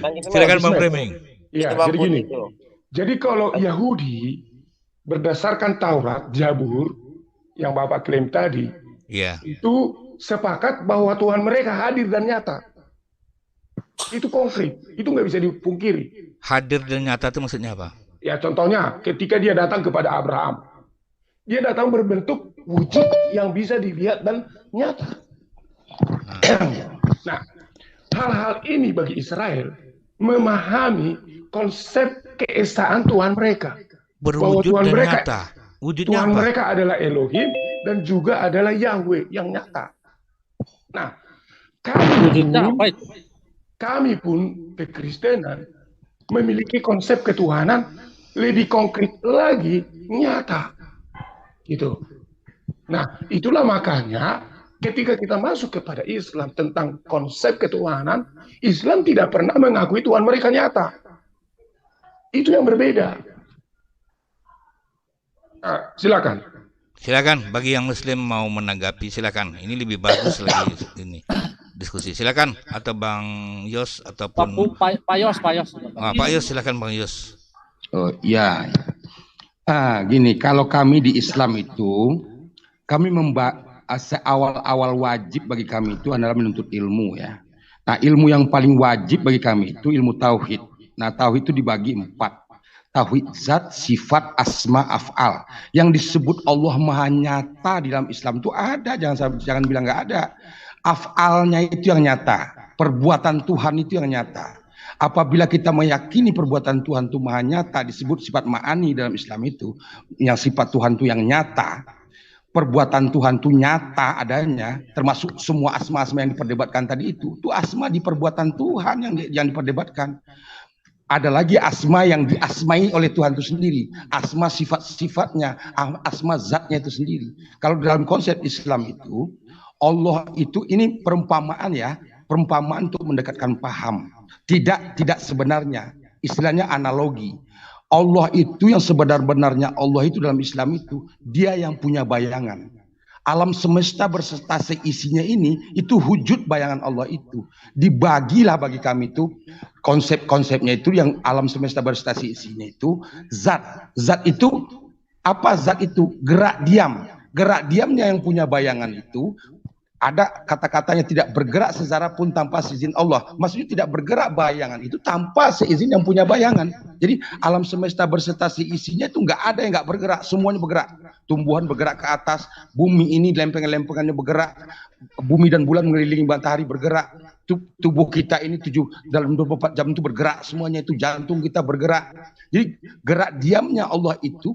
Silakan Bang Ismail. Framing. Iya, Itu Bang jadi Put gini. itu. Jadi kalau Yahudi berdasarkan Taurat, Jabur yang Bapak klaim tadi, Iya. itu sepakat bahwa Tuhan mereka hadir dan nyata. Itu konkret, itu nggak bisa dipungkiri. Hadir dan nyata itu maksudnya apa? Ya contohnya ketika dia datang kepada Abraham, dia datang berbentuk wujud yang bisa dilihat dan nyata. Nah, hal-hal ini bagi Israel memahami konsep keesaan Tuhan mereka. Bahwa Berwujud Tuhan dan mereka, nyata. Wujudnya Tuhan apa? mereka adalah Elohim dan juga adalah Yahweh yang nyata. Nah, kami pun kekristenan memiliki konsep ketuhanan lebih konkret lagi, nyata. Gitu. Nah, itulah makanya ketika kita masuk kepada Islam tentang konsep ketuhanan, Islam tidak pernah mengakui Tuhan mereka nyata. Itu yang berbeda. Nah, silakan. Silakan bagi yang Muslim mau menanggapi, silakan. Ini lebih bagus lagi ini diskusi. Silakan atau Bang Yos ataupun Pak Yos. Pak Yos, silakan Bang Yos. Oh iya. Gini, kalau kami di Islam itu, kami awal-awal wajib bagi kami itu adalah menuntut ilmu ya. Nah, ilmu yang paling wajib bagi kami itu ilmu tauhid. Nah, tauhid itu dibagi 4. Tauhid zat, sifat, asma, af'al. Yang disebut Allah Maha Nyata di dalam Islam itu ada, jangan bilang nggak ada. Af'alnya itu yang nyata, perbuatan Tuhan itu yang nyata. Apabila kita meyakini perbuatan Tuhan itu maha nyata, disebut sifat ma'ani dalam Islam itu, yang sifat Tuhan itu yang nyata, perbuatan Tuhan itu nyata adanya, termasuk semua asma-asma yang diperdebatkan tadi itu asma di perbuatan Tuhan yang diperdebatkan. Ada lagi asma yang diasmai oleh Tuhan itu sendiri, asma sifat-sifatnya, asma zatnya itu sendiri. Kalau dalam konsep Islam itu, Allah itu ini perumpamaan ya, perumpamaan untuk mendekatkan paham. Tidak sebenarnya, istilahnya analogi. Allah itu yang sebenar-benarnya, Allah itu dalam Islam itu, dia yang punya bayangan. Alam semesta berserta seisinya ini, itu wujud bayangan Allah itu. Dibagilah bagi kami itu, konsep-konsepnya itu yang alam semesta berserta seisinya itu, zat. Zat itu, apa zat itu? Gerak diam. Gerak diamnya yang punya bayangan itu, ada kata-katanya tidak bergerak secara pun tanpa seizin Allah. Maksudnya tidak bergerak bayangan itu tanpa seizin yang punya bayangan. Jadi alam semesta berserta seisinya itu nggak ada yang nggak bergerak, semuanya bergerak. Tumbuhan bergerak ke atas, bumi ini lempengan-lempengannya bergerak, bumi dan bulan mengelilingi matahari bergerak. Tubuh kita ini dalam 24 jam itu bergerak, semuanya itu jantung kita bergerak. Jadi gerak diamnya Allah itu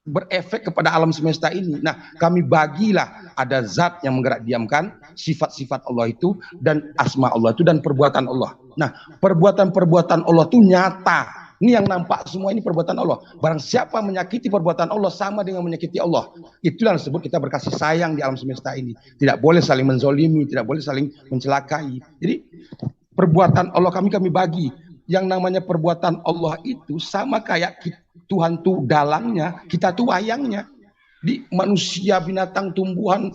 berefek kepada alam semesta ini. Nah, kami bagilah ada zat yang menggerak diamkan, sifat-sifat Allah itu, dan asma Allah itu, dan perbuatan Allah. Nah, perbuatan-perbuatan Allah itu nyata. Ini yang nampak semua ini perbuatan Allah. Barang siapa menyakiti perbuatan Allah sama dengan menyakiti Allah. Itulah yang disebut kita berkasih sayang di alam semesta ini. Tidak boleh saling menzolimi, tidak boleh saling mencelakai. Jadi perbuatan Allah kami bagi. Yang namanya perbuatan Allah itu sama kayak Tuhan tuh dalangnya, kita tuh wayangnya. Di manusia, binatang, tumbuhan,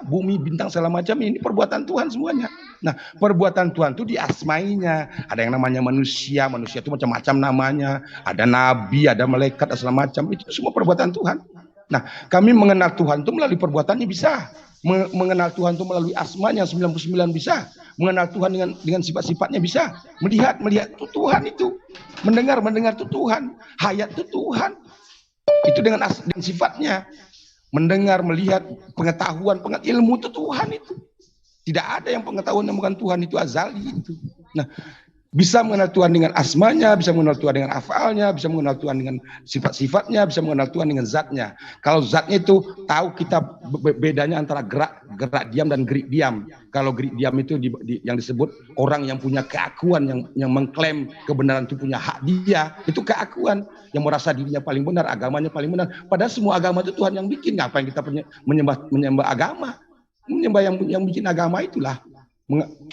bumi, bintang segala macam ini perbuatan Tuhan semuanya. Nah, perbuatan Tuhan itu diasmainya. Ada yang namanya manusia itu macam-macam namanya. Ada nabi, ada malaikat, dan segala macam. Itu semua perbuatan Tuhan. Nah, kami mengenal Tuhan itu melalui perbuatannya bisa. Mengenal Tuhan itu melalui asmanya 99 bisa. Mengenal Tuhan dengan sifat-sifatnya bisa. Melihat itu Tuhan itu. Mendengar itu Tuhan. Hayat itu Tuhan. Itu dengan sifatnya. Mendengar, melihat, pengetahuan, ilmu itu Tuhan itu. Tidak ada yang pengetahuan yang bukan Tuhan, itu azali itu. Nah, bisa mengenal Tuhan dengan asmanya, bisa mengenal Tuhan dengan afalnya, bisa mengenal Tuhan dengan sifat-sifatnya, bisa mengenal Tuhan dengan zatnya. Kalau zatnya itu tahu kita bedanya antara gerak diam dan gerik diam. Kalau gerik diam itu yang disebut orang yang punya keakuan, yang mengklaim kebenaran itu punya hak dia, itu keakuan, yang merasa dirinya paling benar, agamanya paling benar. Padahal semua agama itu Tuhan yang bikin. Ngapain kita menyembah agama? Menyembah yang bikin agama itulah.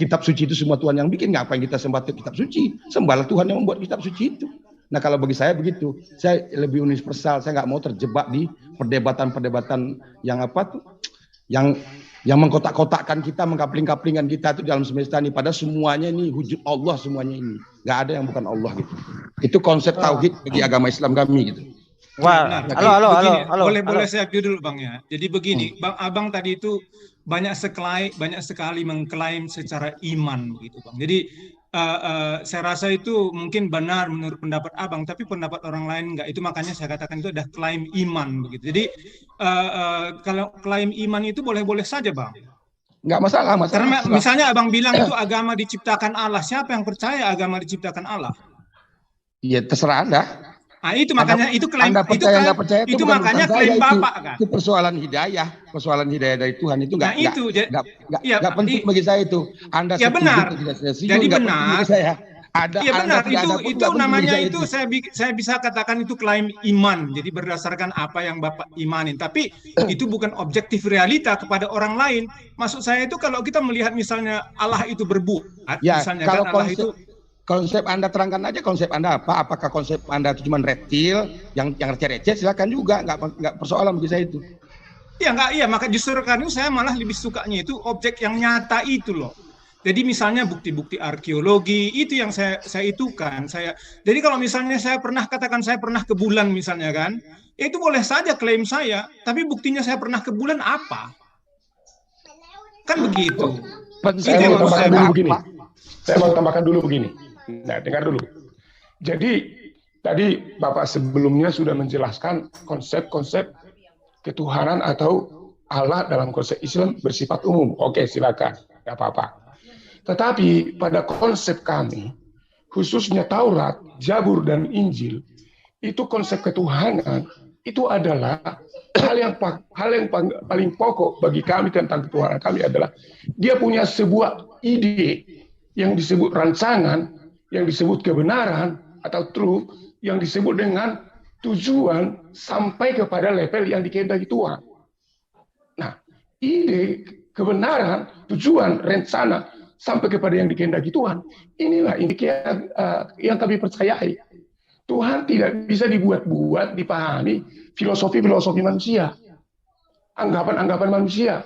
Kitab suci itu semua Tuhan yang bikin, ngapain kita sembah kitab suci? Sembahlah Tuhan yang membuat kitab suci itu. Nah, kalau bagi saya begitu, saya lebih universal, saya nggak mau terjebak di perdebatan yang yang mengkotak-kotakkan kita, mengkapling-kaplingkan kita itu dalam semesta ini. Padahal semuanya ini wujud Allah semuanya ini. Nggak ada yang bukan Allah gitu. Itu konsep tauhid bagi agama Islam kami gitu. Wah, Benar. halo, Begini, halo. boleh saya review dulu Bang ya. Jadi begini, Bang Abang tadi itu banyak sekali mengklaim secara iman gitu Bang. Jadi saya rasa itu mungkin benar menurut pendapat Abang, tapi pendapat orang lain enggak. Itu makanya saya katakan itu ada klaim iman begitu. Jadi kalau klaim iman itu boleh-boleh saja Bang. Nggak masalah. Karena misalnya Abang bilang itu agama diciptakan Allah. Siapa yang percaya agama diciptakan Allah? Ya terserah Anda. Nah, itu makanya itu klaim Anda percaya nggak percaya itu makanya klaim Bapak kan. Itu persoalan hidayah dari Tuhan itu nggak penting bagi saya itu. Anda ya benar. Jadi benar. Ya benar, itu namanya itu saya bisa katakan itu klaim iman. Jadi berdasarkan apa yang Bapak imanin. Tapi itu bukan objektif realita kepada orang lain. Maksud saya itu kalau kita melihat misalnya Allah itu berbuat, ya, misalnya kalau kan Allah itu konsep Anda terangkan aja konsep Anda apa? Apakah konsep Anda itu cuma reptil yang receh-receh? Silakan juga, nggak persoalan bagi saya itu. Ya nggak, iya maka justru karena saya malah lebih sukanya itu objek yang nyata itu loh. Jadi misalnya bukti-bukti arkeologi itu yang saya itukan. Jadi kalau misalnya saya pernah katakan saya pernah ke bulan misalnya kan, itu boleh saja klaim saya, tapi buktinya saya pernah ke bulan apa? Kan begitu. Saya mau tambahkan dulu begini. Nah, dengar dulu. Jadi tadi Bapak sebelumnya sudah menjelaskan konsep-konsep ketuhanan atau Allah dalam konsep Islam bersifat umum. Oke, silakan, nggak apa-apa. Tetapi pada konsep kami, khususnya Taurat, Zabur, dan Injil, itu konsep ketuhanan itu adalah hal yang paling pokok bagi kami tentang ketuhanan kami adalah dia punya sebuah ide yang disebut rancangan, yang disebut kebenaran atau truth, yang disebut dengan tujuan sampai kepada level yang dikehendaki Tuhan. Nah, ide, kebenaran, tujuan, rencana sampai kepada yang dikehendaki Tuhan, inilah yang kami percayai. Tuhan tidak bisa dibuat-buat, dipahami filosofi-filosofi manusia, anggapan-anggapan manusia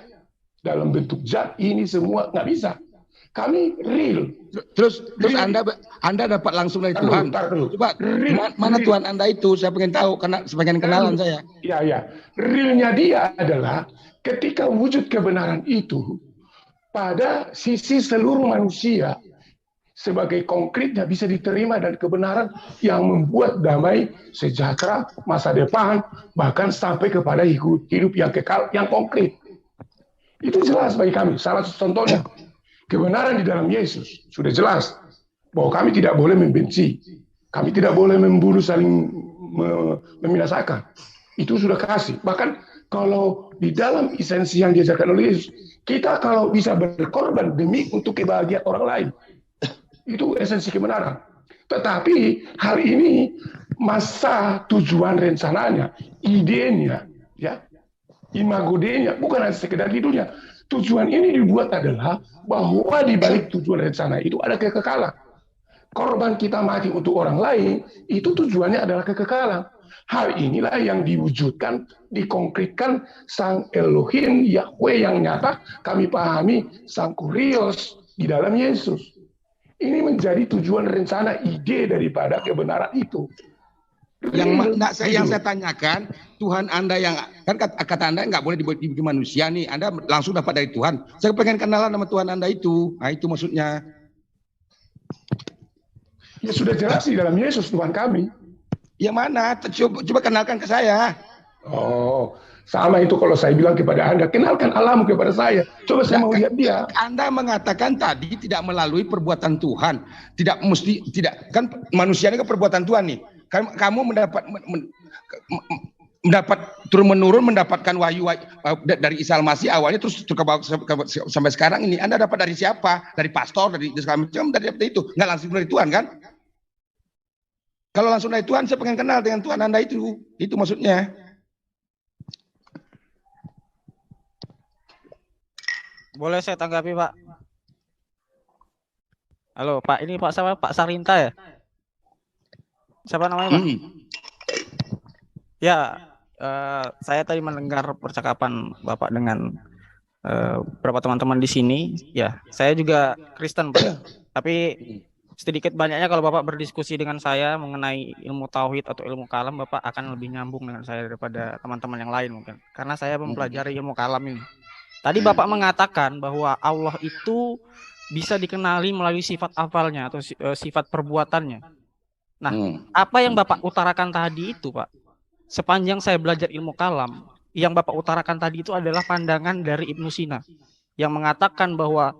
dalam bentuk zat ini semua nggak bisa. Kami real. Terus Anda dapat langsung dari Tuhan. Coba mana Tuhan Anda itu? Saya pengen tahu karena sebagian kenalan saya. Iya. Realnya dia adalah ketika wujud kebenaran itu pada sisi seluruh manusia sebagai konkretnya bisa diterima dan kebenaran yang membuat damai, sejahtera, masa depan, bahkan sampai kepada hidup yang kekal, yang konkret. Itu jelas bagi kami. Salah satu contohnya. Kebenaran di dalam Yesus sudah jelas bahwa kami tidak boleh membenci, kami tidak boleh membunuh, saling membinasakan. Itu sudah kasih. Bahkan kalau di dalam esensi yang diajarkan oleh Yesus, kita kalau bisa berkorban demi untuk kebahagiaan orang lain, itu esensi kebenaran. Tetapi hal ini masa tujuan rencananya, idenya, ya, imago Dei-nya, bukan hanya sekedar judulnya. Tujuan ini dibuat adalah bahwa di balik tujuan rencana itu ada kekekalan. Korban kita mati untuk orang lain, itu tujuannya adalah kekekalan. Hal inilah yang diwujudkan, dikonkretkan Sang Elohim, Yahweh yang nyata, kami pahami Sang Kurios di dalam Yesus. Ini menjadi tujuan rencana ide daripada kebenaran itu. Yang saya tanyakan, Tuhan Anda yang kan kata Anda nggak boleh dibikin manusia nih, Anda langsung dapat dari Tuhan. Saya pengen kenalan sama Tuhan Anda itu. Nah itu maksudnya. Ya sudah jelas di dalam Yesus Tuhan kami. Yang mana? Coba kenalkan ke saya. Oh, sama itu kalau saya bilang kepada Anda, kenalkan Allahmu kepada saya. Coba saya mau lihat dia. Anda mengatakan tadi tidak melalui perbuatan Tuhan. Tidak kan manusia ini kan perbuatan Tuhan nih. Kamu mendapat turun-menurun mendapatkan wahyu dari Isa Al-Masih awalnya terus sampai sekarang ini Anda dapat dari siapa? Dari pastor, dari segala macam, dari itu. Nggak langsung dari Tuhan kan? Kalau langsung dari Tuhan, saya pengen kenal dengan Tuhan Anda itu. Itu maksudnya. Boleh saya tanggapi, Pak? Halo, Pak. Ini Pak siapa? Pak Sarinta ya? Siapa namanya, Pak? Ya, saya tadi mendengar percakapan Bapak dengan beberapa teman-teman di sini. Ya, saya juga Kristen, Pak. Tapi sedikit banyaknya kalau Bapak berdiskusi dengan saya mengenai ilmu tauhid atau ilmu kalam, Bapak akan lebih nyambung dengan saya daripada teman-teman yang lain mungkin. Karena saya mempelajari ilmu kalam ini. Tadi Bapak mengatakan bahwa Allah itu bisa dikenali melalui sifat afalnya atau sifat perbuatannya. Nah, apa yang Bapak utarakan tadi itu, Pak, sepanjang saya belajar ilmu kalam, yang Bapak utarakan tadi itu adalah pandangan dari Ibnu Sina yang mengatakan bahwa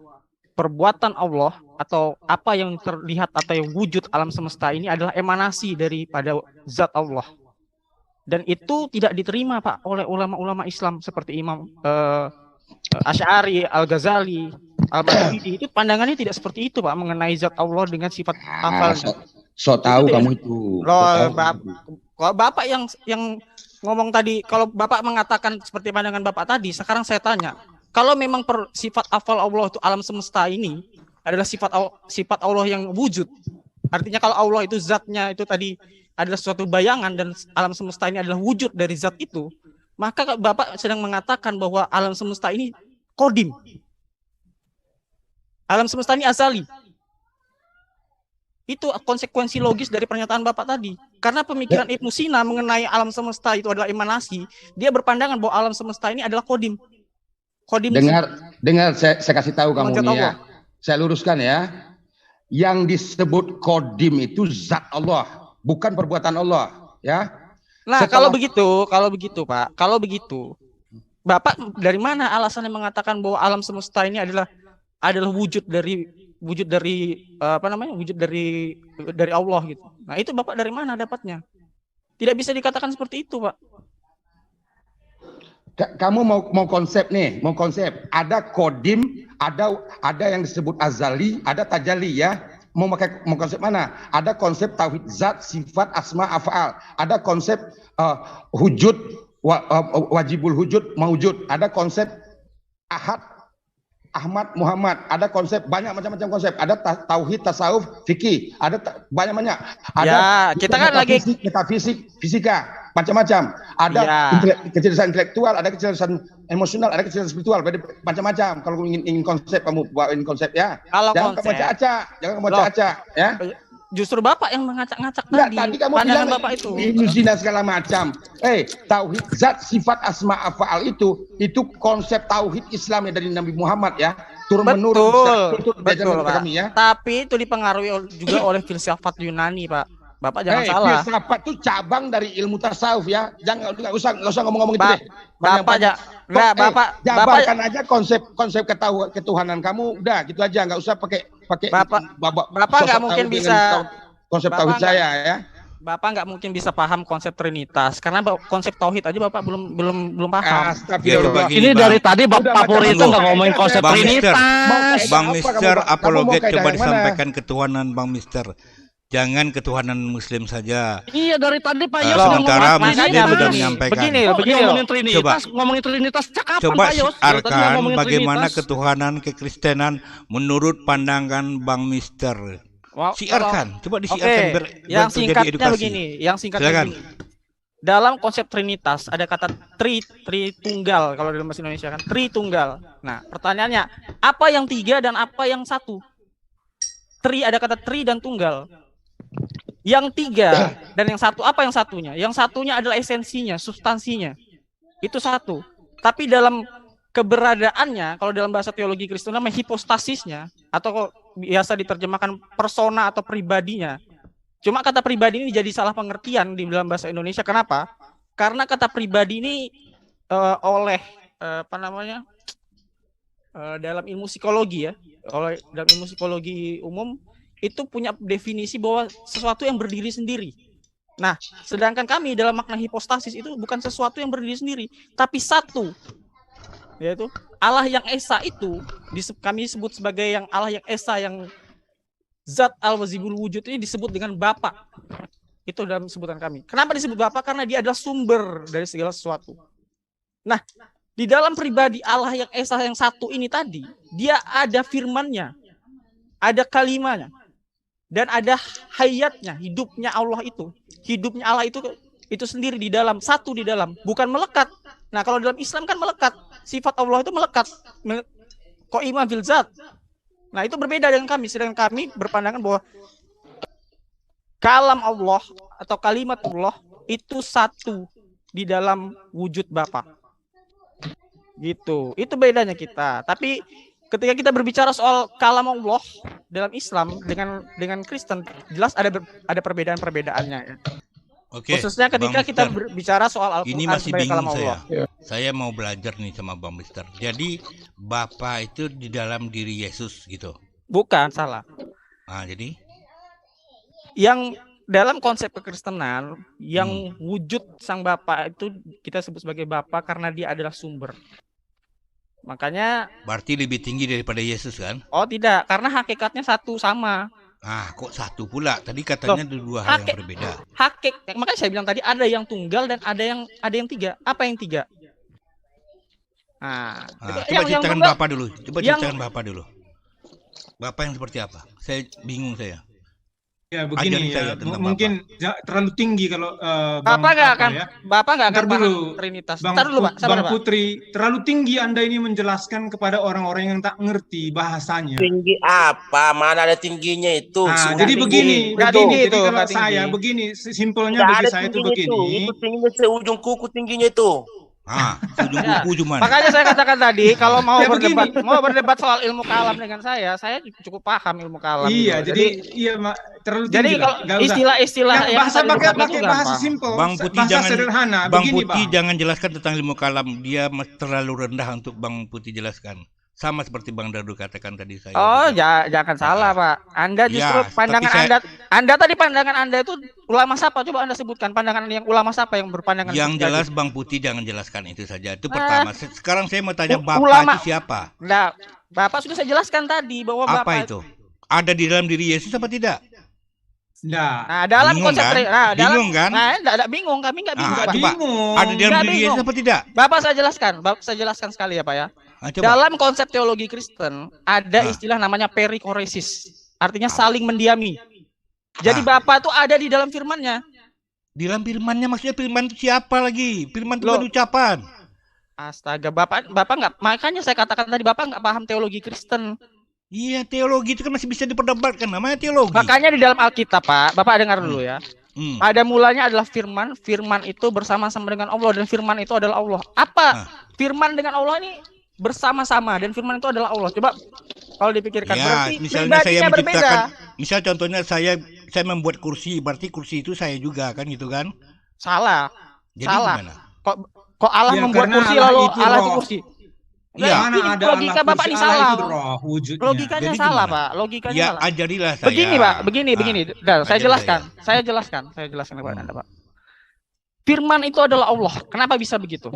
perbuatan Allah atau apa yang terlihat atau yang wujud alam semesta ini adalah emanasi daripada zat Allah. Dan itu tidak diterima, Pak, oleh ulama-ulama Islam seperti Imam Asy'ari, Al-Ghazali, Al-Maturidi. Itu pandangannya tidak seperti itu, Pak, mengenai zat Allah dengan sifat afalnya. So tahu kamu itu. Kalau Bapak yang ngomong tadi, kalau Bapak mengatakan seperti pandangan Bapak tadi, sekarang saya tanya, kalau memang sifat afal Allah itu alam semesta ini adalah sifat Allah yang wujud, artinya kalau Allah itu zatnya itu tadi adalah suatu bayangan dan alam semesta ini adalah wujud dari zat itu, maka Bapak sedang mengatakan bahwa alam semesta ini qadim. Alam semesta ini azali. Itu konsekuensi logis dari pernyataan Bapak tadi. Karena pemikiran Ibnu Sina mengenai alam semesta itu adalah emanasi, dia berpandangan bahwa alam semesta ini adalah qadim. Dengar saya kasih tahu kamu nih ya. Saya luruskan ya. Yang disebut qadim itu zat Allah, bukan perbuatan Allah, ya. Nah, kalau begitu Pak, kalau begitu, Bapak dari mana alasannya mengatakan bahwa alam semesta ini adalah wujud dari Allah gitu. Nah, itu Bapak dari mana dapatnya? Tidak bisa dikatakan seperti itu, Pak. Kamu mau konsep nih, mau konsep. Ada qadim, ada yang disebut azali, ada tajalli ya. Mau konsep mana? Ada konsep tauhid zat, sifat, asma, af'al. Ada konsep hujud, wajibul hujud, maujud. Ada konsep ahad, Ahmad, Muhammad. Ada konsep, banyak macam-macam konsep. Ada tauhid, tasawuf, fikih. Ada banyak-banyak. Ada ya, kita kan lagi metafisik, fisika, macam-macam. Ada kecerdasan intelektual, ada kecerdasan emosional, ada kecerdasan spiritual. Macam-macam. Kalau ingin konsep, kamu bawain konsep ya. Kalau jangan kamu acak-acak, ya. Justru Bapak yang mengacak-ngacak tadi kamu pandangan bilang Bapak itu. Zina segala macam. Tauhid zat, sifat, asma, af'al itu konsep tauhid Islam dari Nabi Muhammad ya. Turun-menurun. Betul, Pak. Kami, ya. Tapi itu dipengaruhi juga oleh filsafat Yunani, Pak. Bapak jangan salah. Filsafat itu cabang dari ilmu tasawuf ya. Nggak usah ngomong-ngomong itu deh. Bapak jabarkan aja konsep ketuhanan kamu, udah gitu aja, nggak usah pakai Bapak nggak mungkin bisa konsep tauhid saya ya. Bapak nggak mungkin bisa paham konsep Trinitas karena konsep tauhid aja Bapak belum paham. Ini dari tadi Bapak Puri itu nggak ngomongin konsep Trinitas. Bang Mister apologet coba disampaikan ketuhanan Bang Mister. Jangan ketuhanan Muslim saja. Iya dari tadi Pak Yos sementara Muslim sudah menyampaikan. Begini ngomongin Trinitas, ngomongin Trinitas cakapan coba Pak Yos. siarkan bagaimana ketuhanan kekristenan menurut pandangan Bang Mister. Siarkan, coba disiarkan. Yang singkatnya begini, begini. Dalam konsep Trinitas ada kata tritunggal kalau dalam bahasa Indonesia kan tritunggal. Nah pertanyaannya apa yang tiga dan apa yang satu? Ada kata tri dan tunggal. Yang tiga dan yang satu apa yang satunya? Yang satunya adalah esensinya, substansinya. Itu satu. Tapi dalam keberadaannya, kalau dalam bahasa teologi Kristen namanya hipostasisnya, atau biasa diterjemahkan persona atau pribadinya. Cuma kata pribadi ini jadi salah pengertian di dalam bahasa Indonesia. Kenapa? Karena kata pribadi ini dalam ilmu psikologi ya, dalam ilmu psikologi umum itu punya definisi bahwa sesuatu yang berdiri sendiri. Nah, sedangkan kami dalam makna hipostasis itu bukan sesuatu yang berdiri sendiri, tapi satu. Yaitu Allah yang esa itu kami sebut sebagai yang Allah yang esa, yang zat al-wazibul wujud ini disebut dengan Bapa. Itu dalam sebutan kami. Kenapa disebut Bapa? Karena dia adalah sumber dari segala sesuatu. Nah, di dalam pribadi Allah yang esa yang satu ini tadi, dia ada firman-Nya, ada kalimahnya, dan ada hayatnya, hidupnya Allah itu. Hidupnya Allah itu sendiri di dalam, satu di dalam, bukan melekat. Nah, kalau dalam Islam kan melekat. sifat Allah itu melekat. Qaimah bil zat. Nah, itu berbeda dengan kami. Sedangkan kami berpandangan bahwa kalam Allah atau kalimat Allah itu satu di dalam wujud Bapa. Gitu. Itu bedanya kita. Tapi ketika kita berbicara soal kalam Allah dalam Islam dengan Kristen, jelas ada perbedaan-perbedaannya ya. Oke. Khususnya ketika Bang kita Mister, berbicara soal ini Al-Qur'an masih sebagai kalam bingung Allah. saya. Saya mau belajar nih sama Bang Mister. Jadi Bapa itu di dalam diri Yesus gitu. Bukan, salah. Nah, jadi Yang dalam konsep kekristenan, yang wujud sang Bapa itu kita sebut sebagai Bapa karena dia adalah sumber. Makanya, berarti lebih tinggi daripada Yesus kan? oh tidak, karena hakikatnya satu sama. Ah, kok satu pula? Tadi katanya dua hal yang berbeda. Makanya saya bilang tadi ada yang tunggal dan ada yang tiga. Apa yang tiga? Nah, Coba ceritakan tunggal, Bapak dulu. Coba ceritakan Bapak dulu. Bapak yang seperti apa? Saya bingung saya. Ya begini Ajarin saya ya, tentang mungkin terlalu tinggi kalau Bapak nggak akan Ntar paham dulu, Trinitas. Bang, Ntar dulu, Pak. Sabar, Bang Pak. Putri, terlalu tinggi Anda ini menjelaskan kepada orang-orang yang tak ngerti bahasanya. Tinggi apa? Mana ada tingginya itu? Nah, Sudah jadi tinggi. begini, Nggak begini. tinggi Jadi itu, kalau nggak saya tinggi. begini, simpelnya Nggak bagi ada saya itu tingginya begini. itu tingginya seujung kuku tingginya itu. Ujung Ya, kuku cuman. makanya saya katakan tadi kalau mau Ya, begini. berdebat soal ilmu kalam dengan saya cukup paham ilmu kalam. Iya, gitu. jadi iya terlalu jadi tinggi. kalau Nggak usah. istilah-istilah Yang bahasa tadi pakai disebut itu bahasa gampang. simpel, Bang Putih bahasa jangan sederhana. Bang Begini, Putih Bang. jangan jelaskan tentang ilmu kalam. Dia terlalu rendah untuk Bang Putih jelaskan. Sama seperti Bang Dardu katakan tadi saya. Oh, juga. jangan salah, Pak. Anda justru Ya, pandangan tapi Anda tadi pandangan Anda itu ulama siapa? Coba Anda sebutkan pandangan yang ulama siapa yang berpandangan Yang seperti jelas tadi. Bang Putih jangan jelaskan itu saja. Itu pertama. Sekarang saya mau tanya Bapak ulama. itu siapa? Nah, Bapak sudah saya jelaskan tadi bahwa Apa Bapak itu? Ada di dalam diri Yesus apa tidak? Nah, Nah, dalam Bingung konsep kan? Bingung kan? Nah, enggak bingung, kami enggak bingung, Pak. coba. bingung. Ada di dalam Nggak diri bingung. Yesus apa tidak? Bapak saya jelaskan sekali ya, Pak ya. Coba. Dalam konsep teologi Kristen ada istilah namanya perikoresis, artinya saling mendiami. Jadi Bapak itu ada di dalam firman-Nya. Di dalam firman-Nya maksudnya firman itu siapa lagi? Firman itu Loh. kan ucapan. Astaga, Bapak enggak, makanya saya katakan tadi Bapak enggak paham teologi Kristen. Iya, teologi itu kan masih bisa diperdebatkan, namanya teologi. Makanya di dalam Alkitab, Pak, Bapak dengar dulu ya. Pada mulanya adalah firman, firman itu bersama-sama dengan Allah dan firman itu adalah Allah. Apa firman dengan Allah ini bersama-sama dan firman itu adalah Allah? Coba kalau dipikirkan, Ya, berarti misalnya saya pribadinya berbeda. menciptakan, misal contohnya saya membuat kursi, berarti kursi itu saya juga kan gitu kan? Salah. Jadi Salah. gimana? Kok Allah Ya, membuat karena kursi Allah lalu itu Allah itu roh. kursi? Iya. Mana Ini ada logika Allah Bapak kursi, ini Allah salah. itu roh wujudnya. Logikanya Jadi salah, gimana? Pak. Logikanya Ya, salah. ajarilah saya. Begini, Pak. Begini. Nah, saya Ajari jelaskan. Saya jelaskan kepada Anda, Pak. Firman itu adalah Allah. Kenapa bisa begitu?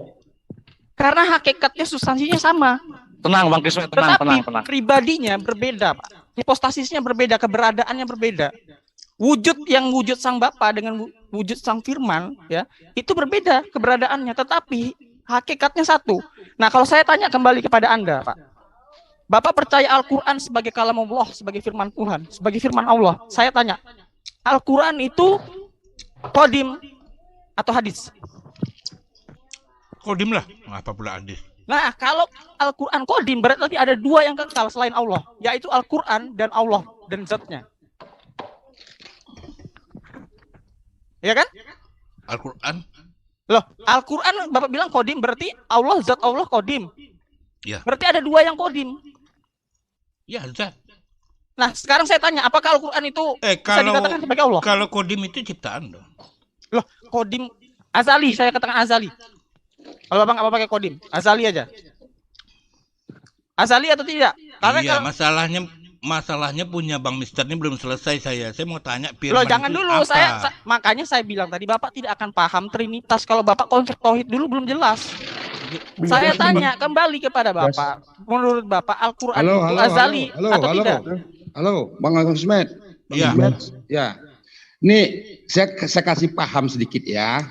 Karena hakikatnya substansinya sama. Tenang Bang Kismet, tenang, Tetapi tenang. pribadinya berbeda, Pak. Hipostasisnya berbeda, keberadaannya berbeda. Wujud sang Bapa dengan wujud sang Firman, ya, itu berbeda keberadaannya. Tetapi hakikatnya satu. Nah, kalau saya tanya kembali kepada Anda, Pak. Bapak percaya Al-Quran sebagai kalam Allah, sebagai firman Tuhan, sebagai firman Allah. Saya tanya, Al-Quran itu qadim atau hadis? Kodim lah. Apa pula hadis? Nah, kalau Al-Quran qadim berarti ada dua yang kekal selain Allah, yaitu Al-Quran dan Allah dan zatnya. Ya kan? Al-Quran? Loh, Al-Quran Bapak bilang qadim berarti Allah, zat Allah qadim. Ya. Berarti ada dua yang qadim. Ya, zat. Nah, sekarang saya tanya, apakah Al-Quran itu bisa dikatakan sebagai Allah? Kalau kodim itu ciptaan dong. Loh, qadim azali, saya katakan azali. Kalau Bapak nggak mau pakai qadim, azali aja. Azali atau tidak? Karena Iya, kalau masalahnya punya Bang Mister ini belum selesai saya. Saya mau tanya Loh, firman jangan itu dulu, apa? makanya saya bilang tadi Bapak tidak akan paham Trinitas kalau Bapak konsep tauhid dulu belum jelas. Saya tanya kembali kepada Bapak, menurut Bapak Al-Quran itu azali atau tidak? Halo, Bang Kismet. Iya. Ya. Nih, saya kasih paham sedikit ya.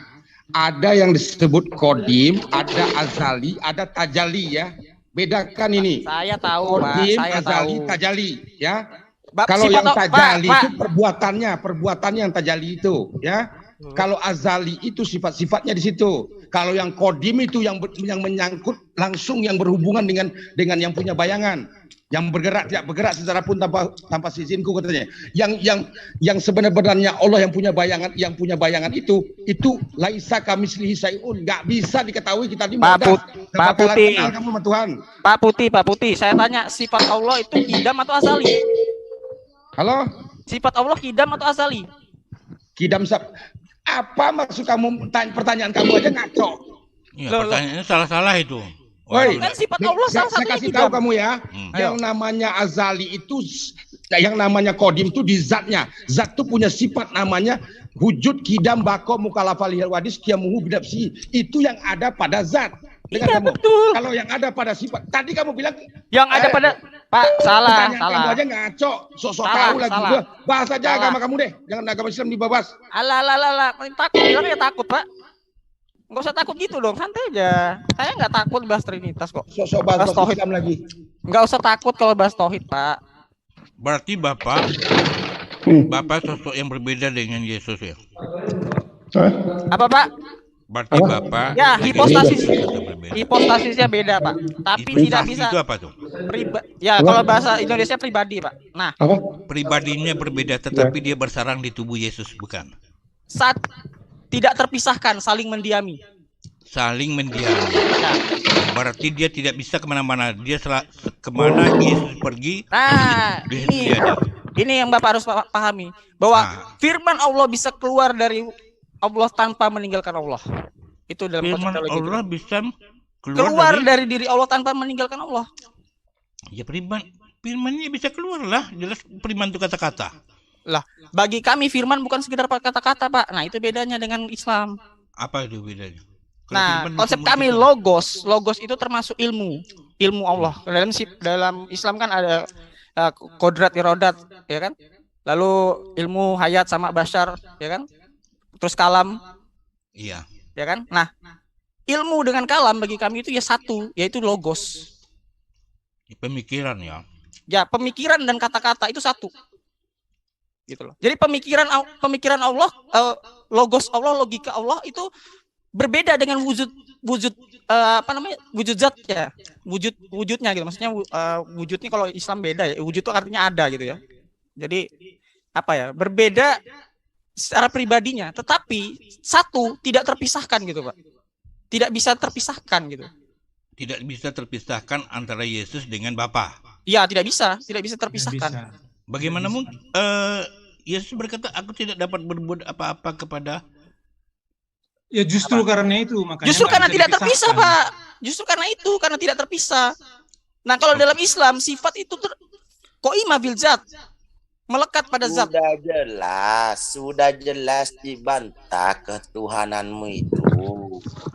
Ada yang disebut kodim, ada azali, ada tajali ya. Bedakan ini. Saya tahu, Pak. Kodim, Saya azali, tahu. tajali ya. Kalau sifat yang tajali Pak, itu perbuatannya yang tajali itu, ya. Kalau azali itu sifat-sifatnya di situ. Kalau yang kodim itu yang menyangkut langsung, yang berhubungan dengan yang punya bayangan, yang tidak bergerak secara pun tanpa izinku katanya. Yang sebenarnya Allah yang punya bayangan itu laisa kamislihi syai'un, nggak bisa diketahui kita ini Pak Putih, kenal kamu sama Tuhan. Pak Putih, saya tanya sifat Allah itu kidam atau azali? Halo? Sifat Allah kidam atau azali? Kidam apa maksud kamu? Pertanyaan kamu aja ngaco. Iya, pertanyaannya salah-salah itu. Woi, Kan sifat Allah salah saya satunya kasih kidam. tahu kamu ya, yang namanya azali itu, yang namanya kodim itu di zatnya. Zat itu punya sifat namanya wujud, kidam, bako, mukalafal, wadis, kiamuhu, bidapsi. Itu yang ada pada zat. Dengar Iya, kamu. betul. Kalau yang ada pada sifat, tadi kamu bilang Yang ada pada Pak, salah. kamu aja ngaco, sok-sok Salah, tahu lagi. salah. Gua bahas aja Salah. agama kamu deh, jangan agama Islam dibahas. Alah, takut bilang ya takut, Pak. Nggak usah takut gitu dong, santai aja. Saya nggak takut bahas Trinitas kok. Sok-sok bahas Tauhid Islam lagi. Nggak usah takut kalau bahas tauhid, Pak. Berarti Bapak sosok yang berbeda dengan Yesus ya? Apa, Pak? Berarti Bapak Ya, dengan Yesus itu berbeda. hipostasisnya beda, Pak. Tapi tidak Hipostasi bisa. itu apa tuh? Ya, kalau bahasa Indonesia pribadi, Pak. Nah, Pribadinya berbeda, tetapi dia bersarang di tubuh Yesus, bukan? saat tidak terpisahkan, saling mendiami. Saling mendiami. Berarti dia tidak bisa kemana-mana. Dia kemana Yesus pergi. Nah, dia ada. ini yang Bapak harus pahami. Bahwa firman Allah bisa keluar dari Allah tanpa meninggalkan Allah. Itu dalam Firman konsep teologi. Allah bisa Keluar dari diri Allah tanpa meninggalkan Allah. Ya firmannya bisa keluar lah. Jelas firman itu kata-kata. Lah, bagi kami firman bukan sekedar kata-kata, Pak. Nah, itu bedanya dengan Islam. Apa itu bedanya? Kalau Nah, firman konsep bisa kami muncul. logos itu termasuk ilmu Allah. Dalam Islam kan ada kodrat irodat, ya kan? Lalu ilmu hayat sama basyar, ya kan? Terus kalam, Iya. ya kan? Nah, ilmu dengan kalam bagi kami itu ya satu, yaitu logos. Pemikiran ya. Ya, pemikiran dan kata-kata itu satu. Gitu loh. Jadi pemikiran Allah, logos Allah, logika Allah itu berbeda dengan wujud wujud zat ya, wujudnya gitu. Maksudnya wujudnya kalau Islam beda ya, wujud itu artinya ada gitu ya. Jadi apa ya, berbeda secara pribadinya, tetapi satu, tidak terpisahkan gitu, Pak. Tidak bisa terpisahkan gitu. Tidak bisa terpisahkan antara Yesus dengan Bapa. Iya, tidak bisa terpisahkan. Bagaimana mungkin Yesus berkata, aku tidak dapat berbuat apa-apa kepada. Ya justru karena itu makanya. Justru nggak karena bisa tidak terpisah, dipisahkan. Pak. Justru karena tidak terpisah. Nah, kalau dalam Islam sifat itu qaimah bil zat, melekat pada zat. Sudah jelas dibantah ketuhananmu itu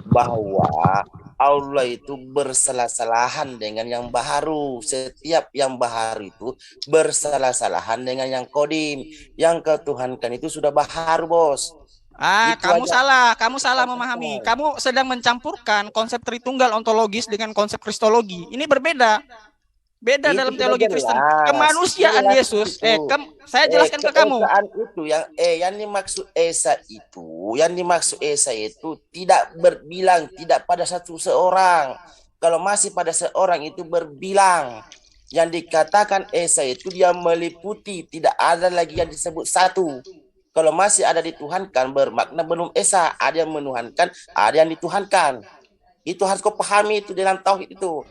bahwa Allah itu bersalah-salahan dengan yang baharu. Setiap yang baharu itu bersalah-salahan dengan yang kodim. Yang ketuhankan itu sudah baharu, bos. Itu Kamu salah memahami. Kamu sedang mencampurkan konsep Tritunggal ontologis dengan konsep Kristologi. Ini berbeda. Beda Itu dalam sudah teologi jelas. Kristen. Kemanusiaan Jelas Yesus. itu. Saya jelaskan ke kamu. Itu yang dimaksud Esa itu tidak berbilang, tidak pada satu seorang. Kalau masih pada seorang itu berbilang. Yang dikatakan Esa itu dia meliputi, tidak ada lagi yang disebut satu. Kalau masih ada dituhankan bermakna belum Esa, ada yang menuhankan, ada yang dituhankan. Itu harus kau pahami itu dalam tauhid itu.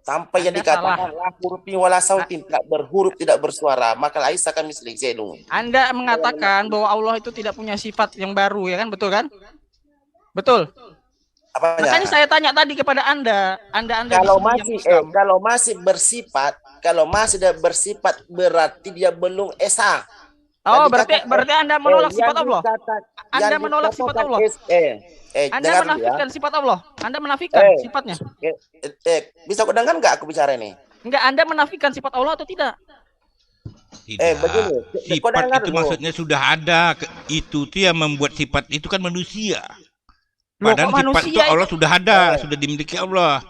Sampai yang dikatakan la hurufin wala sautin, tidak berhuruf, tidak bersuara, maka laisa kami selingselung. Anda mengatakan bahwa Allah itu tidak punya sifat yang baru, ya kan? Betul kan? Betul. Apanya? Makanya saya tanya tadi kepada Anda kalau masih bersifat berarti dia belum Esa. Oh, berarti Anda menolak sifat Allah. Anda menolak sifat Allah. Anda menafikan sifat Allah. Anda menafikan sifatnya. Bisa kau dengar nggak aku bicara ini? Enggak, Anda menafikan sifat Allah atau tidak? Tidak. Begini. Sifat itu maksudnya sudah ada. Itu yang membuat sifat itu kan manusia. Padahal sifat itu Allah sudah ada, sudah dimiliki Allah.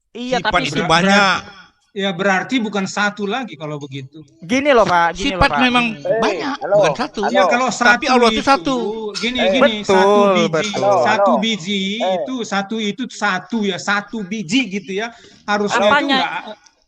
Iya, sifat tapi itu banyak. Ya berarti bukan satu lagi kalau begitu. Gini loh Pak, gini Sifat loh Pak. memang Eh, banyak, halo, bukan satu. halo. Ya kalau Tapi Allah itu satu. gini Eh, gini betul, satu biji, betul. satu Halo. biji Eh. itu satu ya, satu biji gitu ya. Harusnya itu Apanya? enggak,